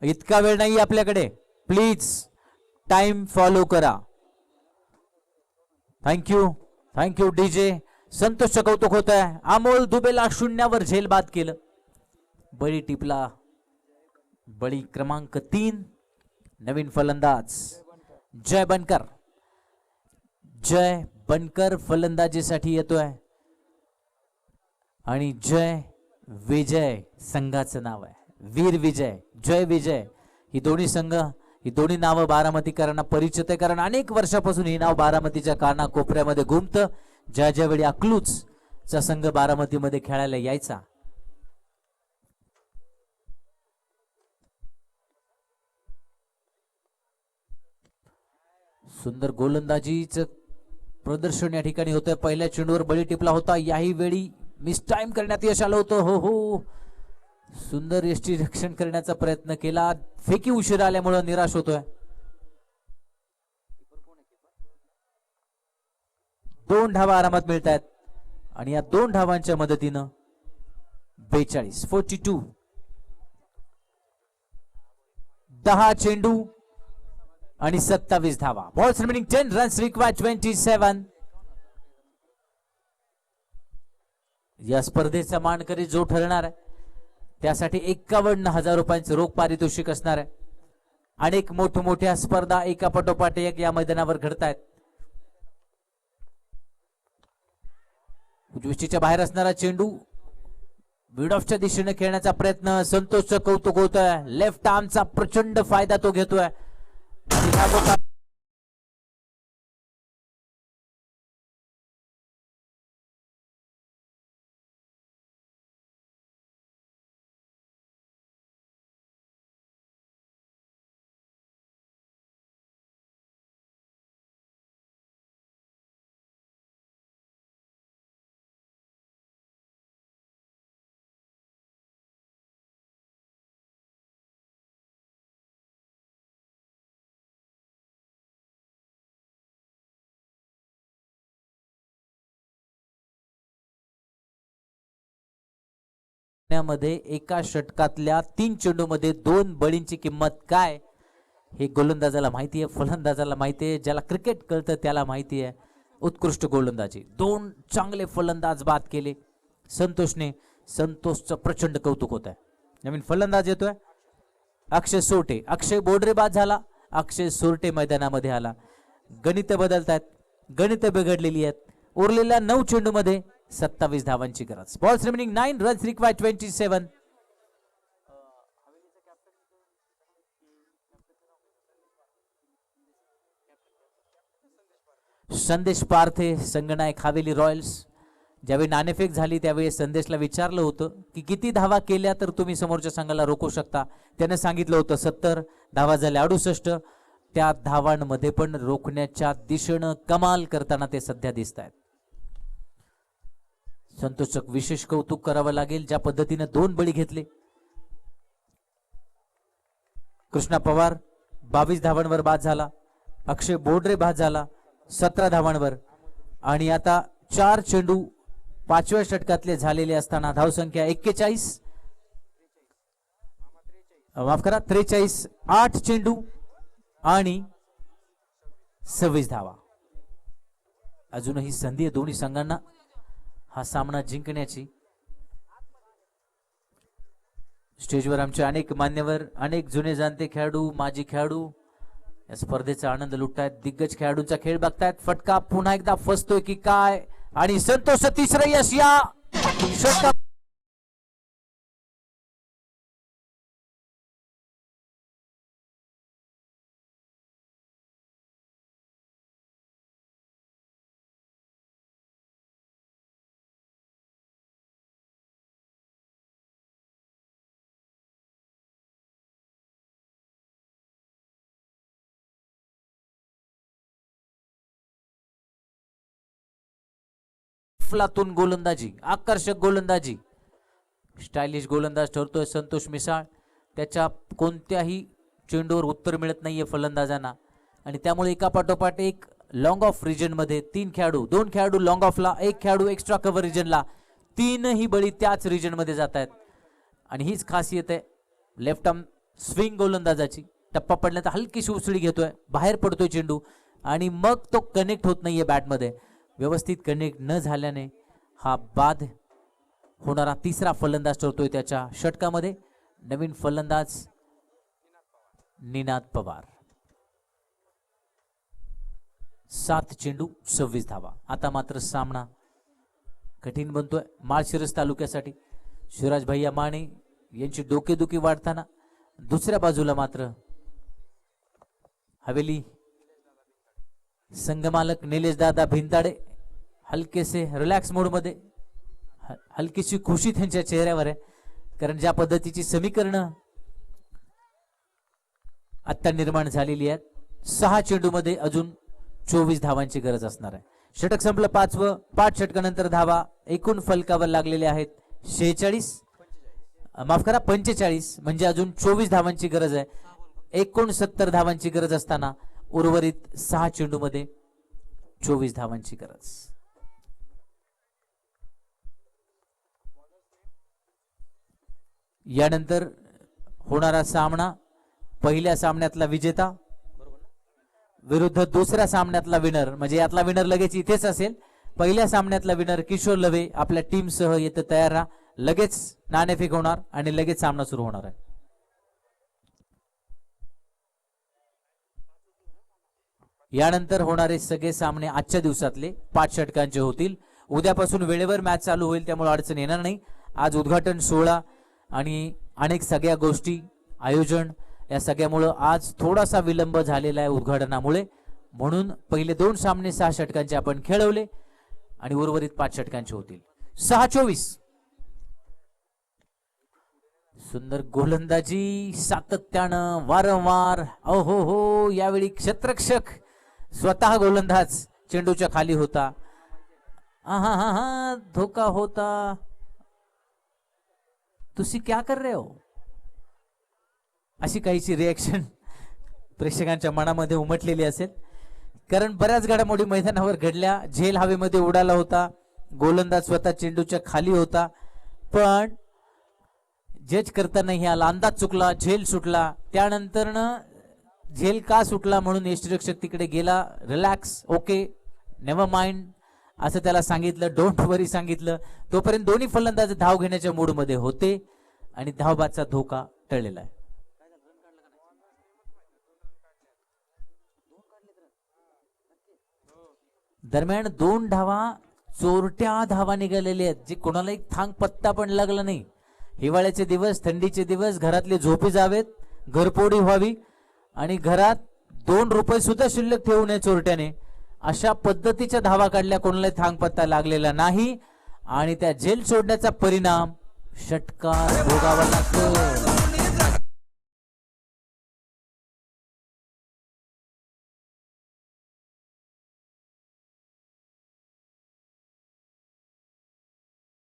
इतका वेळ नाही आपल्याकडे, प्लीज टाइम फॉलो करा. Thank you DJ. संतोषचं कौतुक होत आहे. अमोल दुबेला शून्यावर झेलबाद केलं. बळी टिपला, बळी क्रमांक 3. नवीन फलंदाज जय बनकर फलंदाजीसाठी येतोय आणि जय विजय संघाचं नाव आहे. वीर विजय, जय विजय, ही दोन्ही संघ, ही दोन्ही नावं बारामतीकरांना परिचित आहे. कारण अनेक वर्षापासून ही नाव बारामतीच्या काना कोपऱ्यामध्ये घुमतं. ज्या ज्यावेळी अकलूजचा संघ बारामतीमध्ये खेळायला यायचा, सुंदर गोलंदाजीचं प्रदर्शन या ठिकाणी होतं. पहिल्या चेंडूवर बळी टिपला होता, याही वेळी मिस टाइम करण्यात यश आलं होतं. हो, सुंदर यष्टी रक्षण करण्याचा प्रयत्न केला, फेकी उशीर आल्यामुळे निराश होतोय. 2 धावा आरामात मिळत आहेत आणि या 2 धावांच्या मदतीनं 42 10 चेंडू आणि 27 धावा. Balls remaining 10 runs required 27. या स्पर्धेचा मानकरी जो ठरणार आहे त्यासाठी 51,000 रुपयांचं रोख पारितोषिक असणार आहे. अनेक मोठमोठ्या स्पर्धा एका पाठोपाठ एक या मैदानावर घडतायत. उजवीच्या बाहेर असणारा चेंडू मिड ऑफच्या दिशेने खेळण्याचा प्रयत्न, संतोषचं कौतुक होतंय. लेफ्ट आर्मचा प्रचंड फायदा तो घेतोय. मध्ये एका षटकातल्या 3 चेंडूमध्ये 2 बळींची किंमत काय हे गोलंदाजाला माहिती आहे, फलंदाजाला माहिती आहे, ज्याला क्रिकेट कळतं त्याला माहिती आहे. उत्कृष्ट गोलंदाजी, 2 चांगले फलंदाज बाद केले संतोषने. संतोषचं प्रचंड कौतुक होत आहे. नवीन फलंदाज येतोय अक्षय सोरटे. अक्षय बोडरे बाद झाला, अक्षय सोरटे मैदानामध्ये आला. गणित बदलतात, गणित बिघडलेली आहेत. उरलेल्या 9 चेंडूमध्ये 27 धावांची गरज. Balls remaining 9 runs required 27. संदेश पारथे, संगनायक हवेली रॉयल्स. ज्यावेळी नाणेफेक झाली त्यावेळी संदेशला विचारलं होतं की किती धावा केल्या तर तुम्ही समोरच्या संघाला रोखू शकता. त्याने सांगितलं होतं 70 धावा झाल्या 68. त्या धावांमध्ये पण रोखण्याच्या दिशेनं कमाल करताना ते सध्या दिसत आहेत. संतोषक विशेष कौतुक करावं लागेल ज्या पद्धतीने 2 बळी घेतले. कृष्णा पवार 22 धावांवर बाद झाला. अक्षय बोडरे बाद झाला 17 धावांवर. आणि आता 4 चेंडू 5व्या षटकातले झालेले असताना धावसंख्या 41, माफ करा 43, 8 चेंडू आणि 26 धावा. अजूनही संधी आहे दोन्ही संघांना हा सामना जिंकण्याची. स्टेजवर आमचे अनेक मान्यवर, अनेक जुने जाणते खेळाडू, माजी खेळाडू या स्पर्धेचा आनंद लुटतायत. दिग्गज खेळाडूंचा खेळ बघतायत. फटका पुन्हा एकदा फसतोय की काय आणि संतोष तिसरं यश या षटका. फलातून गोलंदाजी, आकर्षक गोलंदाजी, स्टायलिश गोलंदाज ठरतोय संतोष मिसाळ. त्याच्या कोणत्याही चेंडूवर उत्तर मिळत नाहीये फलंदाजांना आणि त्यामुळे एका पाठोपाठ एक लॉंग ऑफ रिजन मध्ये 3 खेळाडू, 2 खेळाडू लॉंग ऑफला, 1 खेळाडू एक्स्ट्रा कव्हर रिजनला, 3ही बळी त्याच रिजन मध्ये जात आहेत. आणि हीच खासियत आहे लेफ्ट आर्म स्विंग गोलंदाजाची. टप्पा पडल्यानंतर हलकीशी उसळी घेतोय, बाहेर पडतोय चेंडू आणि मग तो कनेक्ट होत नाहीये बॅटमध्ये. व्यवस्थित कनेक्ट न झाल्याने हा बाद होणारा तिसरा फलंदाज ठरतोय त्याच्या षटकामध्ये. नवीन फलंदाज निनाद पवार. 7 चेंडू 26 धावा. आता मात्र सामना कठीण बनतोय माळशिरस तालुक्यासाठी. शिवराज भैया माने यांची डोकेदुखी वाढताना दुसऱ्या बाजूला मात्र हवेली संघमालक निलेश दादा भिंताडे हलकेसे रिलॅक्स मोड मध्ये, हलकीशी खुशी त्यांच्या चेहऱ्यावर आहे. कारण ज्या पद्धतीची समीकरणं आता निर्माण झालेली आहेत. 6 चेंडूमध्ये अजून 24 धावांची गरज असणार आहे. षटक संपलं 5वं. 5 षटकानंतर धावा एकूण फलकावर लागलेले आहेत 46, माफ करा 45, म्हणजे अजून 24 धावांची गरज आहे. 69 धावांची गरज असताना उर्वरित 6 चेंडूमध्ये 24 धावांची गरज. यानंतर होणारा सामना पहिल्या सामन्यातला विजेता विरुद्ध दुसऱ्या सामन्यातला विनर, म्हणजे यातला विनर लगेच इथेच असेल. पहिल्या सामन्यातला विनर किशोर लवे आपल्या टीम सह येथे तयार राहा. लगेच नाणेफेक होणार आणि लगेच सामना सुरू होणार आहे. यानंतर होणारे सगळे सामने आजच्या दिवसातले 5 षटकांचे होतील. उद्यापासून वेळेवर मॅच चालू होईल त्यामुळे अडचण येणार नाही. आज उद्घाटन सोहळा आणि अनेक सगळ्या गोष्टी आयोजन या सगळ्यामुळे आज थोडासा विलंब झालेला आहे उद्घाटनामुळे. म्हणून पहिले 2 सामने 6 षटकांचे आपण खेळवले आणि उर्वरित 5 षटकांचे होतील. 6-24. सुंदर गोलंदाजी सातत्यानं वारंवार. हो हो, यावेळी क्षेत्ररक्षक स्वतः गोलंदाज चेंडूच्या खाली होता. हा धोका होता. तुसी क्या कर रहे हो, अशी काहीची रिएक्शन प्रेक्षकांच्या मनामध्ये उमटलेली असेल. कारण बऱ्याच घडामोडी मैदानावर घडल्या. झेल हवेमध्ये उडाला होता, गोलंदाज स्वतः चेंडूच्या खाली होता, पण जज करताना ह्याला अंदाज चुकला, झेल सुटला. त्यानंतर झेल का सुटला म्हणून यष्टीरक्षक तिकडे गेला. रिलॅक्स, ओके, नेव्हर माइंड असं त्याला सांगितलं. डोंट वरी सांगितलं. तोपर्यंत दोन्ही फलंदाज धाव घेण्याच्या मूड मध्ये होते आणि धावबादचा धोका टळलेला आहे. दरम्यान 2 धावा, चोरट्या धावा निघालेल्या आहेत, जे कोणाला एक थांग पत्ता पण लागला नाही. हिवाळ्याचे दिवस, थंडीचे दिवस, घरातले झोपी जावेत, घरपोडी व्हावी आणि घरात 2 रुपये सुद्धा शिल्लक ठेवू नये चोरट्याने, अशा पद्धतीच्या धावा काढल्या. कोणाला थांग पत्ता लागलेला नाही आणि त्या जेल सोडण्याचा परिणाम षटकार भोगावा लागतो.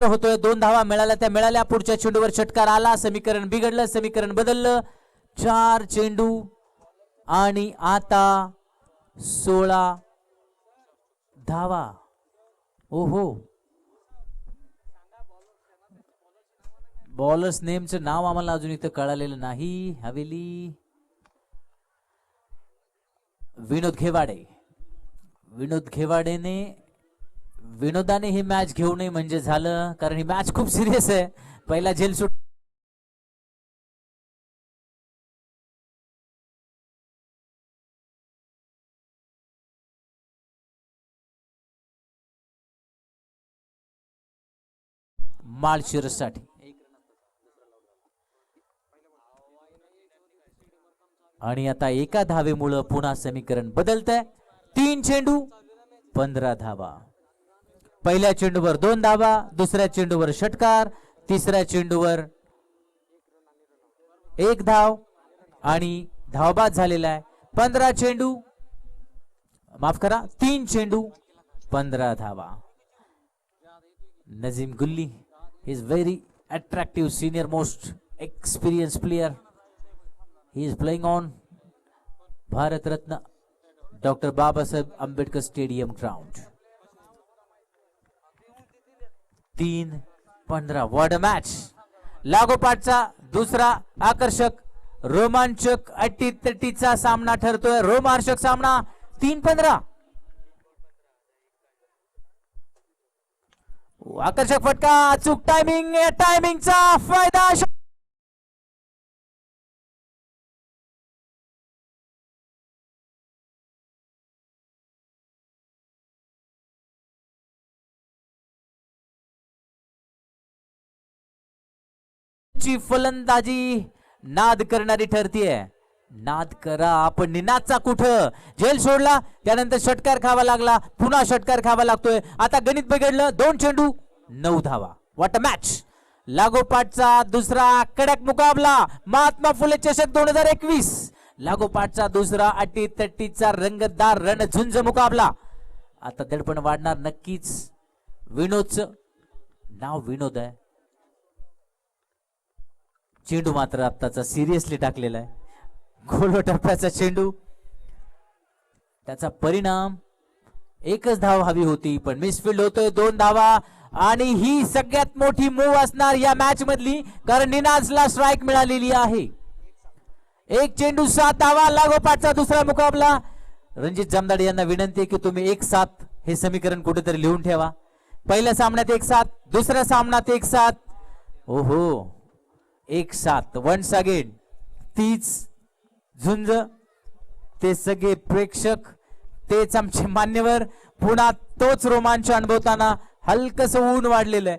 होतोय. 2 धावा मिळाल्या, त्या मिळाल्या. पुढच्या चेंडूवर षटकार आला. समीकरण बिघडलं, समीकरण बदललं. 4 चेंडू आणि आता 16 धावा. ओहो, बॉलर्स नेमचं नाव आम्हाला अजून इथं कळालेलं नाही. हवेली विनोद घेवाडे. विनोद घेवाडेने विनोदाने ही मॅच घेऊ नये म्हणजे झालं, कारण ही मॅच खूप सिरियस आहे. पहिला झेल सुट माळशिरससाठी आणि आता एका धावेमुळे पुन्हा समीकरण बदलतंय. 3 चेंडू 15 धावा. पहिल्या चेंडूवर 2 धावा, दुसऱ्या चेंडूवर षटकार, तिसऱ्या चेंडूवर 1 धाव आणि धावबाद झालेला आहे. 15 चेंडू, माफ करा, 3 चेंडू 15 धावा. नजीम गुल्ली is very attractive, senior most experienced player. He is playing on Bharat Ratna Dr. Babasaheb Ambedkar Stadium ground. 3-15. What a match. लागोपाठचा दुसरा आकर्षक रोमांचक अटीतटीचा सामना ठरतोय. रोमांचक सामना. 3-15. आकर्षक फटका, अचूक टायमिंग, टायमिंगचा फायदा. ची फलंदाजी नाद करणारी ठरतीये. नाद करा, आपण निनादचा कुठं. झेल सोडला, त्यानंतर षटकार खावा लागला, पुन्हा षटकार खावा लागतोय. आता गणित बिघडलं. 2 चेंडू 9 धावा. What a match. लागोपाठचा दुसरा कडक मुकाबला. महात्मा फुले चषक 2021. लागोपाठचा दुसरा अटीतटीचा रंगतदार रणझुंज मुकाबला. आता दडपण वाढणार नक्कीच. विनोदचं नाव विनोद आहे. चेंडू मात्र आत्ताचा सिरियसली टाकलेला आहे. गोल टप्प्याचा चेंडू, त्याचा परिणाम 1च धाव हवी होती पण मिसफिल्ड होतोय. 2 धावा आणि ही सगळ्यात मोठी मूव असणार या मॅच मधली, कारण निनाजला स्ट्राईक मिळालेली आहे. 1 चेंडू 7 धावा. लागोपाठचा दुसरा मुकाबला. रणजित जामदाडे यांना विनंती आहे की तुम्ही 1-7 हे समीकरण कुठेतरी लिहून ठेवा. पहिल्या सामन्यात 1-7, दुसऱ्या सामन्यात 1-7. ओहो, 1-7 वन्स अगेन. तीच झुंज, ते सगळे प्रेक्षक, तेच आमचे मान्यवर. पुन्हा तोच रोमांच अनुभवताना हलकस ऊन वाढलेलं आहे.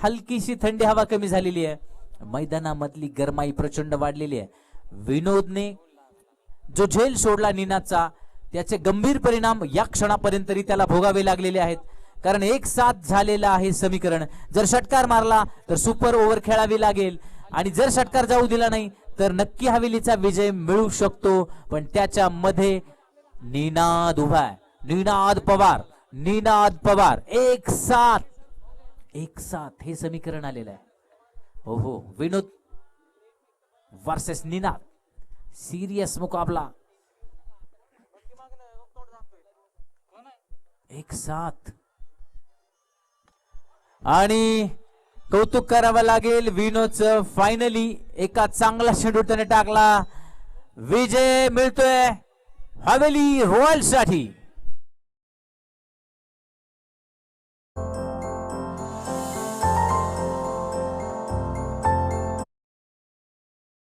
हलकीशी थंडी हवा कमी झालेली आहे. मैदानामधली गरमाई प्रचंड वाढलेली आहे. विनोदने जो झेल सोडला निनादचा, त्याचे गंभीर परिणाम या क्षणापर्यंत त्याला भोगावे लागलेले आहेत. कारण 1-7 झालेला आहे समीकरण. जर षटकार मारला तर सुपर ओव्हर खेळावी लागेल आणि जर षटकार जाऊ दिला नाही तर नक्की हवेलीचा विजय मिळू शकतो. पण त्याच्यामध्ये निनाद उभा आहे. निनाद पवार. 1-7 हे समीकरण आलेलं आहे. हो, विनोद वर्सेस निनाद, सिरियस मुकाबला. 1-7 आणि कौतुक करावं लागेल विनोदचं. फायनली एका चांगला चेंडू त्याने टाकला. विजय मिळतोय हवेली रॉयल साठी.